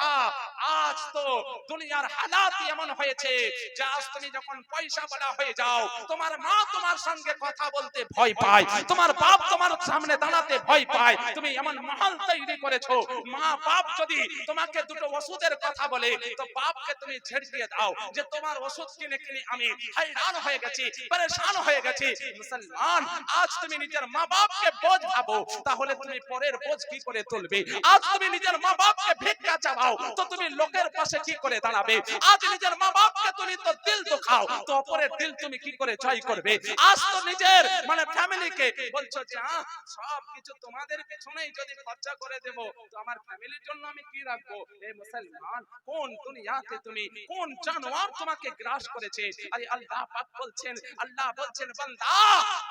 আজ তো দুনিয়ার হালাত এমন হয়েছে যে আজ তুমি যখন পয়সা বলা হয়ে যাও, তোমার মা তোমার সঙ্গে কথা বলতে ভয় পায়, তোমার বাপ তোমার সামনে দাঁড়াতে ভয় পায়, তুমি এমন মাহল তৈরি করেছো, মা বাপ যদি তোমাকে দুটো ওষুধের কথা বলে তো বাপকে তুমি ছেড়ে দিয়ে দাও যে তোমার ওষুধ কিনে কিনে আমি हैरान হয়ে গেছি, পরেশান হয়ে গেছি। মুসলমান, আজ তুমি নিজের মা বাপকে বোঝ ভাবো, তাহলে তুমি পরের বোঝ কি করে তুলবে? আজ তুমি নিজের মা বাপকে ভিক্ষা চাও, হও তো তুমি লোকের পাশে কি করে দাঁড়াবে? আজ নিজের মা বাপকে তুমি তো দিল দুখাও তো অপরের দিল তুমি কি করে জয় করবে? আজ তো নিজের মানে ফ্যামিলিকে বলছো যে সব কিছু তোমাদের পেছনেই যদি খরচা করে দেব তো আমার ফ্যামিলির জন্য আমি কি রাখবো? এ মুসলমান, কোন দুনিয়াতে তুমি, কোন জানোয়ার তোমাকে গ্রাস করেছে? আরে আল্লাহ পাক বলছেন, আল্লাহ বলছেন বান্দা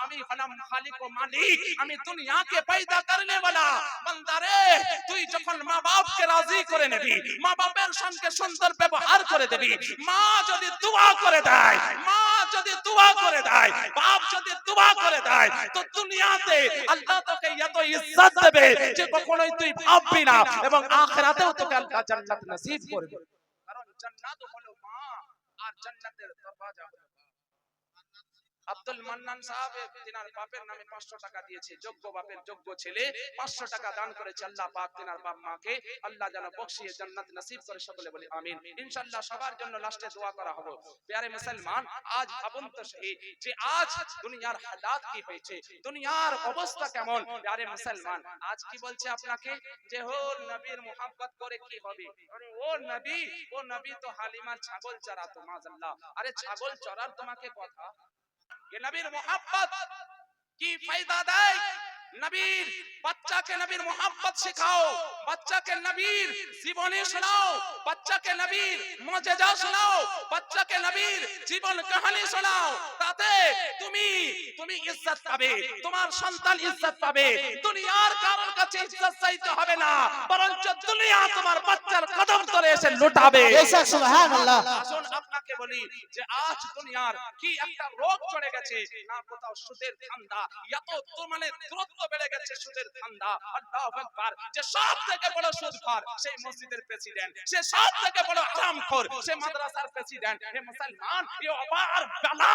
আমি হলাম খালিক ও মালিক, আমি দুনিয়াকে পয়দা করনে वाला। বান্দা রে, তুই যখন মা বাপকে রাজি করে নেবি, মা বাপের সঙ্গে সুন্দর ব্যবহার করে দিবি, মা যদি দোয়া করে দেয়, মা যদি দোয়া করে দেয়, বাপ যদি দোয়া করে দেয়, তো দুনিয়াতে আল্লাহ তোকে এত ইজ্জত দেবে যে কখনোই তুই ভাববি না, এবং আখিরাতেও তোকে আল্লাহ জান্নাত নসিব করবে। কারণ জান্নাত হলো মা, আর জান্নাতের দরওয়াজা হলো। আব্দুল মান্নান সাহেব তিনার বাপের নামে 500 টাকা দিয়েছে, যোগ্য বাপের যোগ্য ছেলে 500 টাকা দান করেছে। আল্লাহ পাক তিনার বাপ মাকে আল্লাহ যেন বখশিয়ে জান্নাত নসিব করে, সকলে বলি আমিন। ইনশাআল্লাহ সবার জন্য লাস্টে দোয়া করা হবে। প্যারে মুসলমান, আজ ভাবুন তো সেই যে আজ দুনিয়ার হালাত কি হয়েছে, দুনিয়ার অবস্থা কেমন। প্যারে মুসলমান, আজ কি বলছে আপনাকে যে ও নবীর মোহাব্বত করে কি হবে? আরে ও নবী তো হালিমার ছাগল চরাতো, মাশাআল্লাহ। আরে ছাগল চরার তোমাকে কথা, ये नबीर मोहब्बत की फायदा दे। नबीर बच्चा के नबीर मोहब्बत सिखाओ, बच्चा के नबीर जीवनी सुनाओ, बच्चा के नबीर मुआजिजा सुनाओ, बच्चा के नबीर जीवन कहानी सुनाओ, ताते তুমি ইজ্জত পাবে, তোমার সন্তান ইজ্জত পাবে। দুনিয়ার কারোর কাছে ইজ্জত চাইতে হবে না, বরঞ্চ দুনিয়া তোমার বাচ্চার কদম তলে এসে লুটাবে। সুবহানাল্লাহ। আসুন আপনাকে বলি যে আজ দুনিয়ার কি একটা রোগ চলে গেছে না, কোথাও সুদের ধান্দা, এত তো মানে দ্রুত বেড়ে গেছে সুদের ধান্দা। আল্লাহু আকবার। যে সব থেকে বড় সুদখোর সেই মসজিদের প্রেসিডেন্ট, সে সব থেকে বড় হারামখোর সে মাদ্রাসার প্রেসিডেন্ট। হে মুসলমান, এই অবার বালা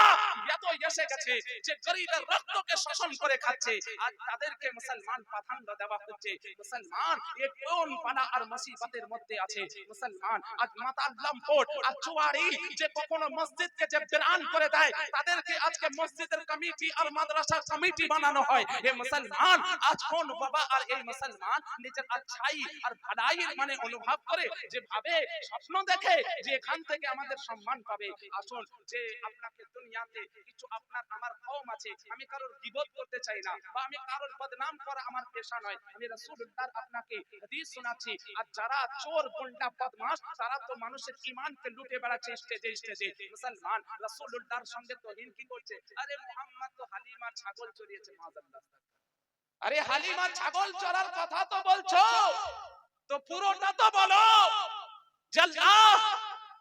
এত এসে গেছে যে গরিবের রক্তকে শোষণ করে খাচ্ছে, আজ তাদেরকে মুসলমান প্রাধান্য দেওয়া হচ্ছে। মুসলমান এই কোন বালা আর মুসিবতের মধ্যে আছে? মুসলমান আজ মাতাল লম্পট আর চুয়ারি যে কখনো মসজিদকে যে বিরান করে দেয়, তাদেরকে আজকে মসজিদের কমিটি আর মাদ্রাসা কমিটি বানানো হয়। এই মুসলমান আজ কোন বাবা আর এই মুসলমান নিজের আচ্ছাই আর ভালাইয়ের মানে অনুভব করে, যে ভাবে স্বপ্ন দেখে যে এখান থেকে আমাদের সম্মান পাবে। আসুন, যে আপনাকে দুনিয়াতে কিছু আপনার আমার কওম আছে, আমি কারোর গীবত করতে চাই না বা আমি কারোর বদনাম করা আমার পেশা নয়। আমি রাসূলুল্লাহর আপনাকে হাদিস শোনাচ্ছি। আর যারা চোর গুন্ডা বদমাশ তারা তো মানুষের ঈমানকে লুটে বেড়াচ্ছে স্টেজে স্টেজে। মুসলমান রাসূলুল্লাহর সঙ্গে তোহিন কি করছে? আরে মুহাম্মদ তো হালিমার ছাগল চড়িয়েছে, মাযাল্লাহ। আরে হালিমার ছাগল চড়ার কথা তো বলছো, তো পুরোটা তো বলো। আল্লাহ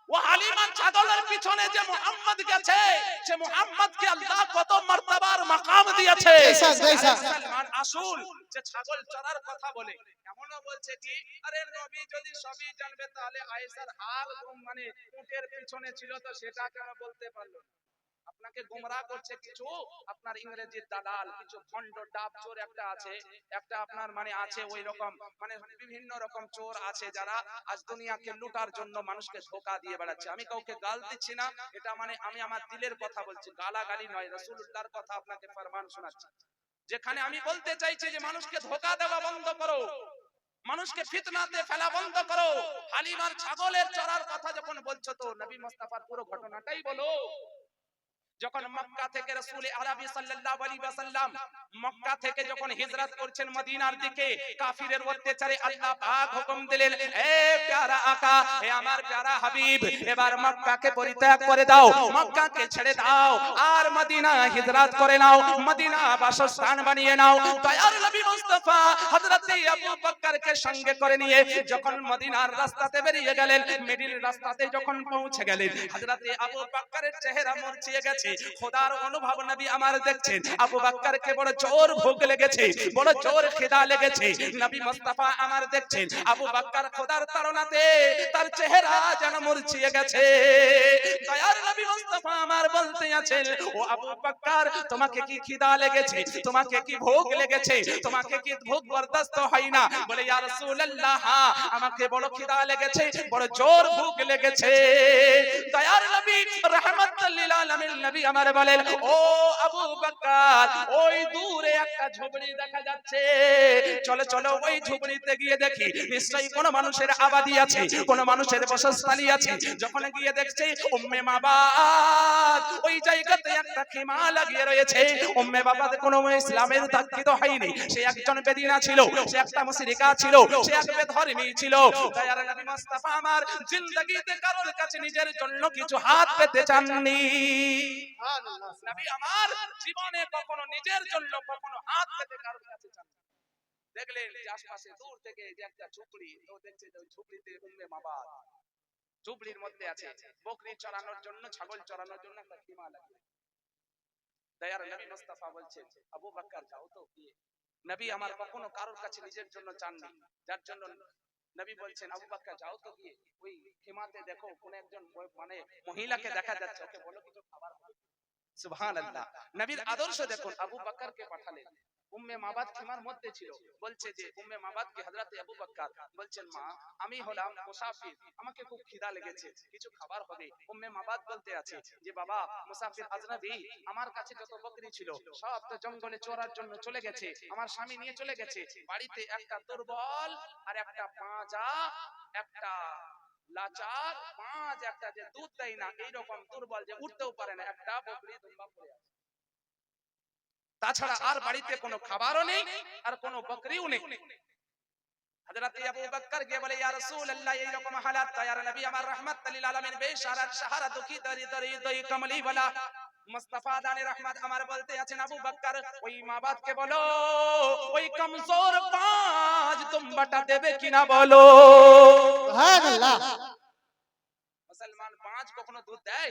ও হালিমার ছাগলের পিছনে যে মুহাম্মদ গেছে, সে মুহাম্মদকে আল্লাহ কত মর্তবার মাকাম দিয়েছে। মুসলমান আসুন, যে ছাগল চড়ার কথা বলে এমনও বলছে কি আরে নবী যদি সবই জানবে তাহলে আয়েশার হার মানে উটের পিছনে ছিল, তো সেটা কেন বলতে পারলো? আপনাকে গোমরাহ করছে কিছু আপনার ইংরেজির দালাল, কিছু ভণ্ড ডাব চোর একটা আছে, একটা আপনার মানে আছে ওই রকম মানে বিভিন্ন রকম চোর আছে যারা আজ দুনিয়াকে লুটার জন্য মানুষকে ধোঁকা দিয়ে বেড়াচ্ছে। আমি কাউকে গাল দিচ্ছি না, এটা মানে আমি আমার দিলের কথা বলছি, গালাগালি নয়, রাসূলুল্লাহর কথা আপনাকে ফরমান শোনাচ্ছি। যেখানে আমি বলতে চাইছি যে মানুষকে ধোঁকা দেওয়া বন্ধ করো, মানুষকে ফিতনাতে ফেলা বন্ধ করো। হালিমার ছাগলের চড়ার কথা যখন বলছো, তো নবী মুস্তাফার পুরো ঘটনাটাই বলো। যখন মক্কা থেকে রাসূল আরবি সাল্লাল্লাহু আলাইহি ওয়াসাল্লাম মক্কা থেকে যখন হিজরত করছেন মদিনার দিকে, কাফিরের অত্যাচারে আল্লাহ পাক হুকুম দিলেন, এ প্যারা আকা, হে আমার প্যারা হাবিব, এবার মক্কাকে পরিত্যাগ করে দাও, মক্কাকে ছেড়ে দাও আর মদিনা হিজরত করে নাও, মদিনা বাসস্থান বানিয়ে নাও। দয়ার নবী মুস্তাফা হযরত আবু বকরকে সঙ্গে করে নিয়ে যখন মদিনার রাস্তাতে বেরিয়ে গেলেন, মিডিল রাস্তাতে যখন পৌঁছে গেলেন, হযরত আবু বকরের চেহারা মুরঝিয়ে গেছে। খোদার অনুভব নবী আমার দেখছেন, আবু বকরকে বড় জোর ভুখ লেগেছে, বড় জোর খিদা লেগেছে। নবী মুস্তাফা আমার দেখছেন আবু বকর খোদার তাড়নাতে তার চেহারা যেন মুরঝিয়ে গেছে। দয়ার নবী মুস্তাফা আমার বলতে আছেন, ও আবু বকর, তোমাকে কি খিদা লেগেছে? তোমাকে কি ভুখ লেগেছে? তোমাকে কি ভুখ বরদাস্ত হয় না? বলে ইয়া রাসূলুল্লাহ, আমাকে বড় খিদা লেগেছে, বড় জোর ভুখ লেগেছে। দয়ার নবী রাহমাতুল লিল আলামিন নবী আমার বলেন, ও আবু বকর, ওই দূরে একটা একটা ঝুপড়ি দেখা যাচ্ছে। চলো চলো ওই ঝুপড়িতে গিয়ে দেখি নিশ্চয়ই কোন মানুষের আবাদি আছে, কোন মানুষের বসস্থালী আছে। যখন গিয়ে দেখছে উম্মে মাবাদ ওই জায়গাতে একটা খিমা লাগিয়ে রয়েছে। উম্মে মাবাদ কোনো ইসলামের দীক্ষিত হয়নি, সে একজন বেদিনা ছিল, সে একটা মুশরিকা ছিল, সে এক বেধর্মী ছিল। দয়ার নবী মুস্তাফা আমার জিন্দেগিতে কারোর কাছে নিজের জন্য কিছু হাত পেতে চাননি। নবী আমার জীবনে কখনো নিজের জন্য কখনো হাত পেতে কারোর কাছে চাননি। দেখলেন যে আশপাশে দূর থেকে যে একটা ঝুপড়ি, তো দেখছে যে ওই ঝুপড়িতে উম্মে মাবাদ ঝুপড়ির মধ্যে আছে, বকরি চড়ানোর জন্য, ছাগল চড়ানোর জন্য একটা খিমা লাগে। দয়ার নবী মুস্তাফা বলছেন আবু বকর যাও তো গিয়ে। নবী আমার কখনো কারোর কাছে নিজের জন্য চাননি, যার জন্য নবী বলছেন আবু বকর যাও তো গিয়ে ওই খিমাতে দেখো কোন একজন মানে মহিলাকে দেখা যাচ্ছে, ওকে বলো কিছু খাবার খাবে। সুবহানাল্লাহ। নবীর আদর্শ দেখুন, আবু বকরকে পাঠালেন। উম্মে মাবাদ খিমার মধ্যে ছিল, বলছে যে উম্মে মাবাদকে হযরত আবু বকর বলছেন মা আমি হলাম মুসাফির, আমাকে খুব খিদা লেগেছে, কিছু খাবার হবে। উম্মে মাবাদ বলতে আছে যে বাবা মুসাফির আজনবী, আমার কাছে যত বকরি ছিল সব তো জঙ্গলে চড়ার জন্য চলে গেছে, আমার স্বামী নিয়ে চলে গেছে। বাড়িতে একটা দুর্বল আর একটা পাঁজা, একটা লাচার পাঁচ, একটা যে দুধ দেয় না এইরকম দুর্বল যে উঠতেও পারে না একটা বকরি দুম্বা পড়ে আছে। তাছাড়া আর বাড়িতে কোনো খাবারও নেই আর কোনো বকরিও নেই। হযরত আবু বকর গিয়ে বলে ইয়া রাসূলুল্লাহ এইরকম হালাত, ইয়া নবী আমার রাহমাতুল লিল আলামিন বেশারাত সাহারা দুঃখী দরিদ্র কমলি ওয়ালা মুস্তাফা দানে রহমত আমার বলতে আছেন আবু বকর ওই মাবাদকে বলো ওই কমজোর পাঁচ দুম্বাটা দেবে কিনা বলো। সুবহানাল্লাহ। মুসলমান পাঁচ কখনো দুধ দেয়?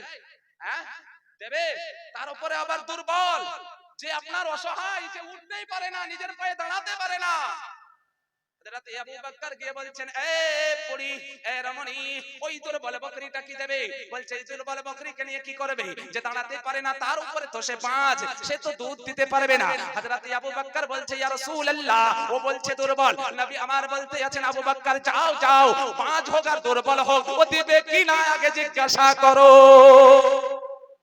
হ্যাঁ দেবে। তার উপরে আবার দুর্বল, যে আপনার অসহায়, যে উঠতেই পারে না, নিজের পায়ে দাঁড়াতে পারে না। হযরত আবু বকর গিয়ে বলছেন এ পড়ি, এ রমণী, ওই দুর্বল বকরিটা কি দেবে? বলছে এই দুর্বল বকরিকে নিয়ে কি করবে? যে দাঁড়াতে পারে না, তার উপরে তো সে পাঁচ, সে তো দুধ দিতে পারবে না। হযরত আবু বকর বলছে ইয়া রাসূলুল্লাহ, ও বলছে দুর্বল। নবী আমার বলতে আছেন আবু বকর যাও যাও, পাঁচ হোক আর দুর্বল হোক, ও দিবে কিনা আগে জিজ্ঞাসা করো।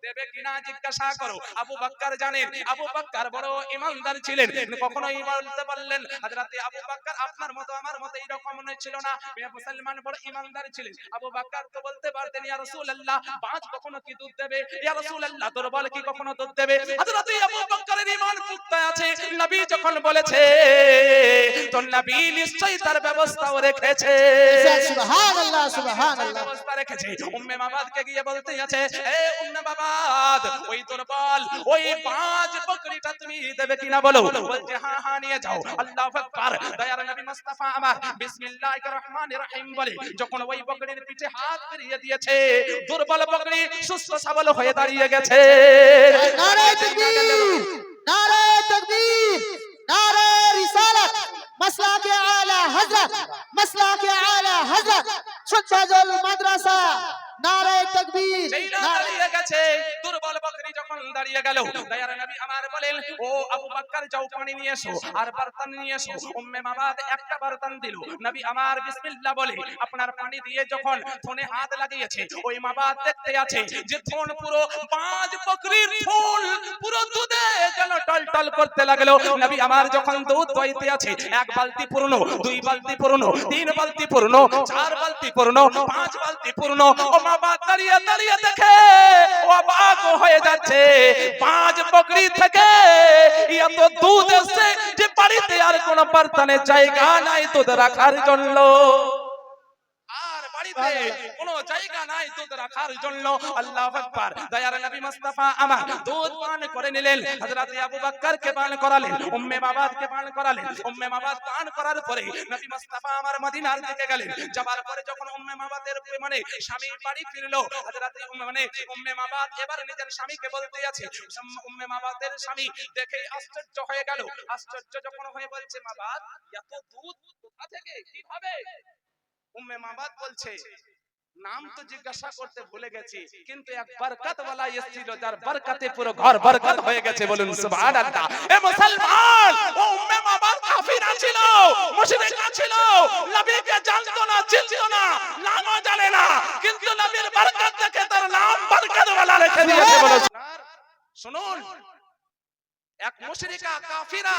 দেবে কিনা জিজ্ঞাসা করো। আবু বকর জানেন, আবু বকর বড় ইমানদার ছিলেন, কখনোই বলতে পারলেন হযরত আবু বকর আপনার মতো আমার মতো এরকম নয়, ছিল না, মুসলমান বড় ইমানদার ছিলেন। আবু বকর তো বলতে পারতেন ইয়া রাসূলুল্লাহ পাঁচ কখনো কি দুধ দেবে? ইয়া রাসূলুল্লাহ দুর্বল কি কখনো দুধ দেবে? হযরত আবু বকরের ঈমান পুক্তা আছে, নবী যখন বলেছে তো নবী নিশ্চয়ই তার ব্যবস্থাও রেখেছে। সুবহানাল্লাহ সুবহানাল্লাহ। ব্যবস্থা রেখেছে। উম্মে মাবাদকে গিয়ে বলতে আছে এ উম্মে মাবাদ, ওই দুর্বল ওই পাঁচ বকরিটা তুমি দেবে কিনা বলো। বলছে হ্যাঁ হ্যাঁ নিয়ে যাও। আল্লাহু আকবার। দয়ার নবী মুস্তাফা আমার বিসমিল্লাহির রহমানির রহিম বলে যখন ওই বকরির পিঠে হাত ফিরিয়ে দিয়েছে, দুর্বল বকরি সুস্থ সবল হয়ে দাঁড়িয়ে গেছে। নারে তাকবীর, নারে তাকবীর, নারে রিসালাত, মাসলাকে আলা হযরত, মাসলাকে আলা হযরত, সুন্নাতুল মাদ্রাসা। নারে তাকবীর, যেই না দাঁড়িয়ে গেছে, দুর্বল বকরি যখন দাঁড়িয়ে গেল, দয়ার নবী আমার বলেন ও আবু বকর যাও পানি নিয়ে এসো আর বর্তন নিয়ে এসো। উম্মে মাবাদ একটা বর্তন দিল, নবী আমার বিসমিল্লাহ বলে আপনার পানি দিয়ে যখন থনে হাত লাগিয়েছে, ওই মাবাদ দেখতে আছে যে থন পুরো পাঁচ বকরির থন পুরো দুধে যেন টলটল করতে লাগলো। নবী আমার যখন দুধ দইতে আছে, এক বালতি পূর্ণ, দুই বালতি পূর্ণ, তিন বালতি পূর্ণ, চার বালতি পূর্ণ, পাঁচ বালতি পূর্ণ। ও মাবাদ দাঁড়িয়ে দাঁড়িয়ে দেখে ও অবাক হয়ে যাচ্ছে, পাঁচ বকরি থেকে এত দুধ এসে যে বাড়িতে আর কোন বর্তনের জায়গা নাই দুধ রাখার জন্য, আর বাড়িতে কোনো জায়গা নাই দুধ রাখার জন্য। আল্লাহু আকবার। দয়ার নবী মুস্তাফা আমার দুধ পান করে নিলেন, হযরত আবু বকরকে পান করালেন, উম্মে মাবাদকে পান করালেন। উম্মে মাবাদ পান করার পরে নবী মুস্তাফা আমার মদিনার দিকে গেলেন। যাবার পরে যখন উম্মে মাবাদের মানে স্বামী বাড়ি ফিরলো, হযরত উম্মে মাবাদ এবার নিজের স্বামীকে বলতে আছে, উম্মে মাবাদের স্বামী দেখে আশ্চর্য হয়ে গেল। আশ্চর্য যখন হয়ে বলছে মাবাদ এত দুধ কোথা থেকে কিভাবে? উম্মে মাবাদ বলছে নাম তো জিজ্ঞাসা করতে ভুলে গেছি, কিন্তু এক বরকত ওয়ালা এসেছিল যার বরকতে পুরো ঘর বরকত হয়ে গেছে। বলুন সুবহানাল্লাহ। এ মুসলমান, ও উম্মে মাবাদ কাফিরা ছিল, মুশরিকা ছিল, নবীকে জানতো না, চিনতো না, নামও জানে না, কিন্তু নবীর বরকত দেখে তার নাম বরকত ওয়ালা রেখে দিয়েছে। বলুন শুনুন, এক মুশরিকা কাফিরা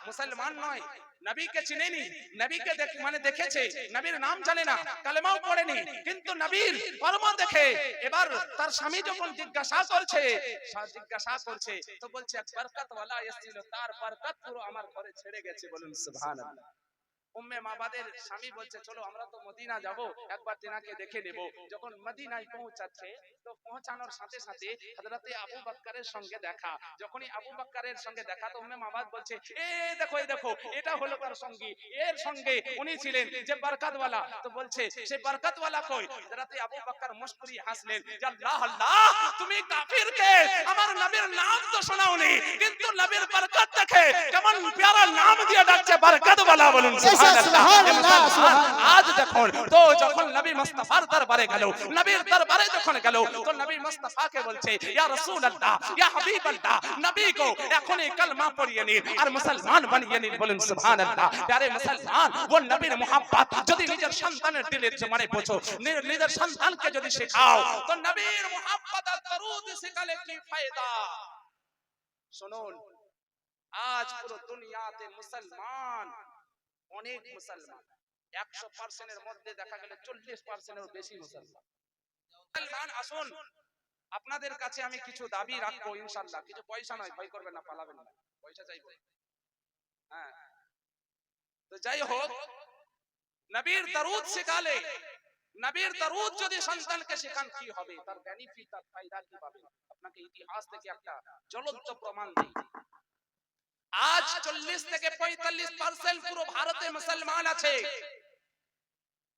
মুসলমান নয়, নবীকে চিনেনি, নবীকে মানে দেখেছে, নবীর নাম জানে না, কালেমাও পড়েনি, কিন্তু নবীর কর্ম দেখে এবার তার স্বামী যখন জিজ্ঞাসা করছে তো বলছে এক বরকত ওয়ালা এসেছিল, তার বরকত পুরো আমার ঘরে ছেড়ে গেছে, বলুন সুবহানাল্লাহ। উম্মে মাবাদের স্বামী বলছে চলো আমরা তো মদিনা যাব, একবার তিনাকে দেখে নেব। যখন মদিনায় পৌঁছাচ্ছে তো পৌঁছানোর সাথে সাথে হযরতে আবু বকরের সঙ্গে দেখা। যখনই আবু বকরের সঙ্গে দেখা তো উম্মে মাবাদ বলছে এই দেখো এটা হলো তার সঙ্গী, এর সঙ্গে উনি ছিলেন যে বরকতওয়ালা। তো বলছে সেই বরকতওয়ালা কই? হযরতে আবু বকর মুস্কুরি হাসলেন যে আল্লাহ আল্লাহ, তুমি কাফিরকে আমার নবীর নাম তো শোনাওনি, কিন্তু নবীর বরকত দেখে কেমন প্যারা নাম দিয়ে ডাকছে বরকতওয়ালা, বলুন আজ দেখুন তো যখন নবী মুস্তাফার দরবারে গেল, নবীর দরবারে যখন গেল তো নবী মুস্তাফাকে বলছে ইয়া রাসূলুল্লাহ ইয়া হাবিবাল্লাহ, নবী গো এখনই কালেমা পড়িয়ে নিন আর মুসলমান বানিয়ে নিন, বলুন সুবহানাল্লাহ। প্যারে মুসলমান, ও নবীর মুহাব্বত যদি নিজের সন্তানের দিলের জমানে পৌঁছো, নিজের সন্তানকে যদি শেখাও তো নবীর মুহাব্বত আর দরুদ শেখালে কি ফায়দা? শুনুন, আজ পুরো দুনিয়াতে মুসলমান, অনেক মুসলমান 100% এর মধ্যে দেখা গেল 40% এর বেশি মুসলমান। আসুন আপনাদের কাছে আমি কিছু দাবি রাখবো ইনশাআল্লাহ, কিছু পয়সা নয়, ভয় করবেন না, পালাবেন না, পয়সা চাইবো। হ্যাঁ, তো যাই হোক, নবীর দরুদ শেখালে, নবীর দরুদ যদি সন্তানকে শেখান কি হবে, তার বেনিফিট, তার ফায়দা কি পাবে, আপনাকে ইতিহাস থেকে একটা জ্বলন্ত প্রমাণ দেই। আজ 40 থেকে 45% পুরো ভারতে মুসলমান আছে,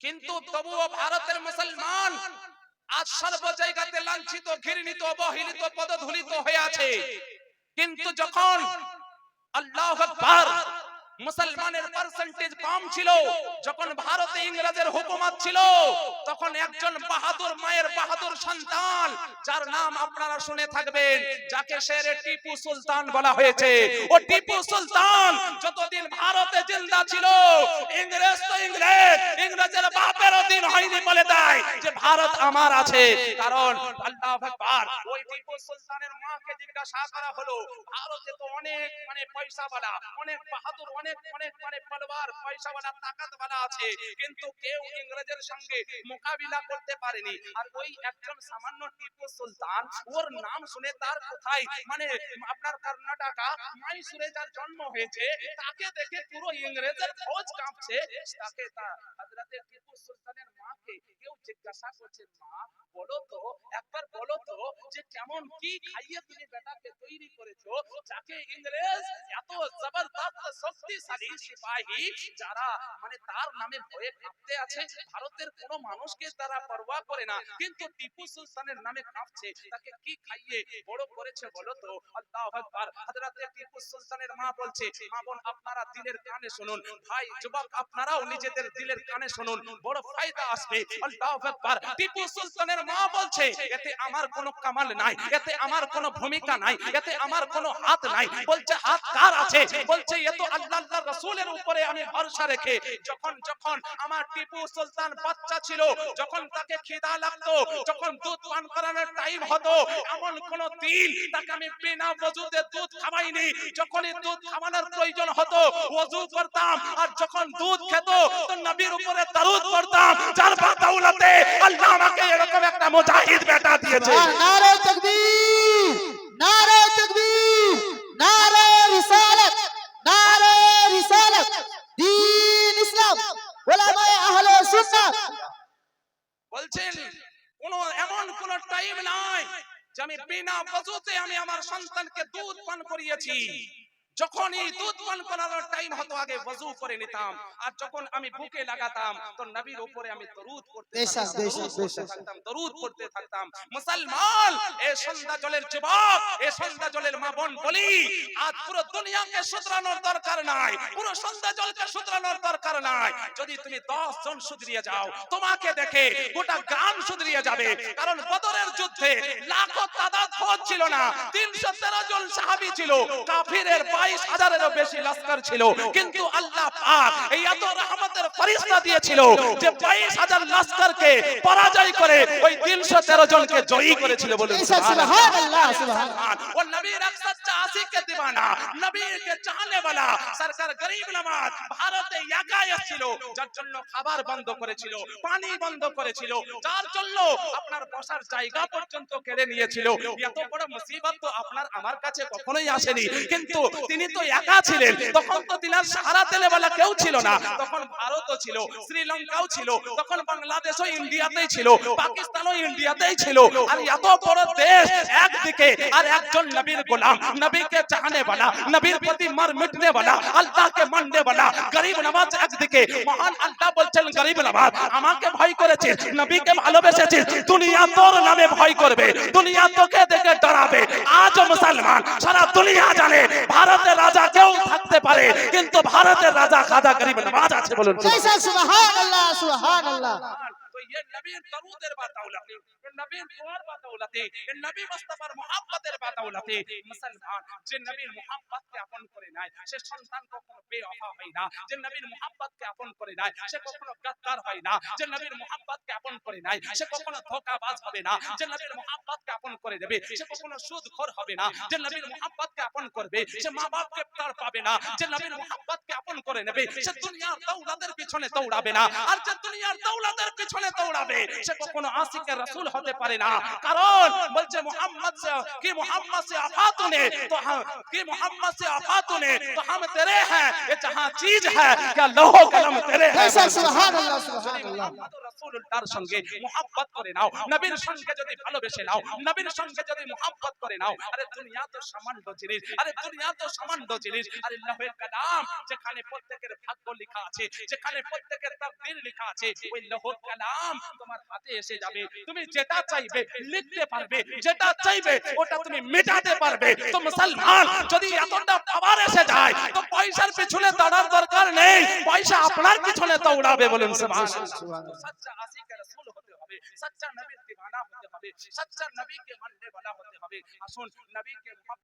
কিন্তু তবুও ভারতের মুসলমান আজ সর্ব জায়গাতে লাঞ্ছিত, ঘৃণিত, অবহেলিত, পদধূলিত হয়ে আছে। কিন্তু যখন আল্লাহু আকবার মুসলমানের পার্সেন্টেজ কম ছিল, যখন ভারতে ইংরেজের হুকুমত ছিল, তখন একজন বাহাদুর মায়ের বাহাদুর সন্তান, যার নাম আপনারা শুনে থাকবেন, যাকে শেরে টিপু সুলতান বলা হয়েছে। ও টিপু সুলতান যতদিন ভারতে জিন্দা ছিল, ইংরেজ তো ইংরেজের বাপেরও দিন হয়নি বলে দেয় যে ভারত আমার আছে। কারণ আল্লাহু আকবার, ওই টিপু সুলতানের মাকে জিজ্ঞাসা করা হলো, ভারতে তো অনেক মানে পয়সাওয়ালা, অনেক বাহাদুর, অনেক মানে তলোয়ার, পয়সাওয়ালা, তাকতওয়ালা আছে, কিন্তু কেউ ইংরেজের সঙ্গে মোকাবিলা করতে পারেনি। আর ওই একজন সামান্য টিপু সুলতান, ওর নাম শুনে তার কোথায় মানে আপনার কর্ণাটকা মাইসুরে যার জন্ম হয়েছে, তাকে দেখে পুরো ইংরেজের ফৌজ কাঁপছে। তাকে হযরতে টিপু সুলতানের মাকে কেউ জিজ্ঞাসা করছে, মা বলো তো, একবার বলো তো যে কেমন কি খাইয়ে তুমি বেটাকে তৈরি করেছো, যাকে ইংরেজ এত জবরদস্ত শক্তিশালী সিপাহী, যারা মানে তার নামে ভয়ে কাঁপতে আছে, ভারতের কোনো মানুষকে তারা পরোয়া করে না, কিন্তু টিপু সুলতানের নামে কাঁপছে, তাকে কি খাইয়ে বড় করেছে বলো তো? আল্লাহু আকবার। হযরতে টিপু সুলতানের মা বলছে, মা বোন আপনারা দিলের কানে শুনুন, ভাই যুবক আপনারাও নিজেদের দিলের কানে শুনুন, বড় ফায়দা আসবে। আল্লাহু আকবার। টিপু সুলতানের মা বলছে, এতে আমার কোনো কামাল নাই, এতে আমার কোনো ভূমিকা নাই, এতে আমার কোনো হাত নাই। বলছে হাত কার আছে? বলছে এ তো আল্লাহর রাসূলের উপরে আমি ভরসা রেখে, যখন আমার টিপু সুলতান বাচ্চা ছিল, যখন তাকে খিদা লাগতো, যখন দুধ পান করানোর টাইম হতো, এমন কোন দিন তাকে আমি বিনা ওযুতে দুধ খাওয়াইনি। যখনই দুধ খাওয়ানোর প্রয়োজন হতো ওযু করতাম, আর যখন দুধ খেত তো নবীর উপরে দরুদ পড়তাম, যার বাদৌলতে আল্লাহ আমাকে এরকম একটা মুজাহিদ বেটা দিয়েছে। নারে তাকবীর, নারে তাকবীর, নারে রিসালাত, নারে রিসালাত, দ্বীন ইসলাম, উলামায়ে আহলে সুন্নাহ। বলছেন এমন কোন টাইম নাই যে আমি বিনা ওযুতে আমি আমার সন্তানকে দুধ পান করিয়েছি। যখনই দুধ পান করানোর টাইম হতো আগে ওযু করে নিতাম, আর যখন আমি বুকে লাগাতাম তো নবীর উপরে আমি দরুদ পড়তে থাকতাম, দরুদ পড়তে থাকতাম। মুসলমান, এই সন্ধ্যা জলের যুবক, এই সন্ধ্যা জলের মা বোন বলি, আজ পুরো দুনিয়াকে শুধরানোর দরকার নাই, পুরো সন্ধ্যা জলকে শুধরানোর দরকার নাই। যদি তুমি 10 জন শুধরিয়ে যাও, তোমাকে দেখে গোটা গ্রাম শুধরিয়ে যাবে। কারণ বদরের যুদ্ধে লাখো তাদাদ ফৌজ ছিল না, 313 জন সাহাবী ছিল, কাফিরের 22,000-এরও বেশি লস্কর ছিল, কিন্তু আল্লাহ পাক এই এত রহমতের ফেরেশতা দিয়েছিল যে 22,000 লস্করকে পরাজয় করে ওই 313 জনকে জয়ী করেছিল। বলুন সুবহানাল্লাহ, সুবহানাল্লাহ। वो नबी एक सच्चा आशिक के दीवाना, नबी के चाहने वाला सरकार गरीब नवाज ভারতে একা ছিল, যার জন্য খাবার বন্ধ করেছিল, পানি বন্ধ করেছিল, যার জন্য আপনার বসার জায়গা পর্যন্ত কেড়ে নিয়েছিল। এত বড় মুসিবত তো আপনার আমার কাছে কখনোই আসেনি, কিন্তু তিনি তো একা ছিলেন। তখন তো তিনার সাহারা দেনেওয়ালা কেউ ছিল না। তখন ভারতও ছিল, শ্রীলঙ্কাও ছিল, তখন বাংলাদেশও ইন্ডিয়াতেই ছিল, পাকিস্তানও ইন্ডিয়াতেই ছিল। আর এত বড় দেশ একদিকে, আর একজন নবীর গোলাম, নবীকে চাহনে वाला, নবীর প্রতি মার মিটনে वाला, আল্লাহকে মাননে वाला গরিব নওয়াজ একদিকে। মহান আল্লাহ বলছেন, গরিব নওয়াজ আমাকে ভয় করেছিস, নবীকে ভালোবেসেছিস, দুনিয়া তোর নামে ভয় করবে, দুনিয়া তোকে দেখে ডরাবে। আজ মুসলমান সারা দুনিয়া জানে ভারতের রাজা কেউ থাকতে পারে, কিন্তু ভারতের রাজা খাজা গরিব নওয়াজ আছে। বলুন সুবহানাল্লাহ, সুবহানাল্লাহ। तो ये नबी दरूদের বাতাউলাতে, ये নবীর দোয়ার বাতাউলাতে, ये নবী মুস্তাফার মুহাব্বতের বাতাউলাতে মুসলমান যে নবীর মুহাব্বতকে আপন করে নেয় সে সন্তান কখনো বেওফা হয় না। যে নবীর মুহাব্বতকে আপন করে নেয় সে কখনো গাদ্দার হয় না। যে নবীর মুহাব্বতকে আপন করে নেয় সে কখনো ধোঁকাবাজ হবে না। যে নবীর মুহাব্বতকে আপন করে নেবে সে কখনো সুদখোর হবে না। যে নবীর মুহাব্বতকে আপন করবে সে মা-বাপকে তাড় পাবে না। যে নবীর মুহাব্বতকে আপন করে নেবে সে দুনিয়ার দৌলতের পিছনে দৌড়াবে না। আর যে দুনিয়ার দৌলতের পিছনে দৌড়াবে সে কখনো আশিকের রাসূল হতে পারে না। কারণ বলছে মোহাম্মদ से आफात ने तो हम कि मोहम्मद से आफात ने तो हम तेरे हैं, ये जहां चीज है क्या लौह कलम तेरे हैं। সুবহানাল্লাহ, সুবহানাল্লাহ। রাসূলুল্লাহর সঙ্গে মুহাব্বত করে নাও, নবীর সঙ্গে যদি ভালোবেসে নাও, নবীর সঙ্গে যদি মুহাব্বত করে নাও, আরে দুনিয়া তো সামান্য জিনিস, আরে দুনিয়া তো সামান্য জিনিস। আরে লৌহে কালাম যেখানে প্রত্যেকের ভাগ্য লেখা আছে, যেখানে প্রত্যেকের তাকদীর লেখা আছে, ওই লৌহে কালাম তোমার হাতে এসে যাবে। তুমি যেটা চাইবে লিখতে পারবে, যেটা চাইবে ওটা তুমি মেটাতে পারবে। তো মুসলমান যদি এতটা পাওয়ার এসে যায় তো পয়সার পিছনে দৌড়ার দরকার নেই, পয়সা আপনার পিছনে দৌড়াবে। বলুন সুবহানাল্লাহ। सच्चा आशिक रसूल होते হবে, सच्चा नबी दीवाना होते হবে, सच्चा नबी के मानने वाला होते হবে। আসুন নবী के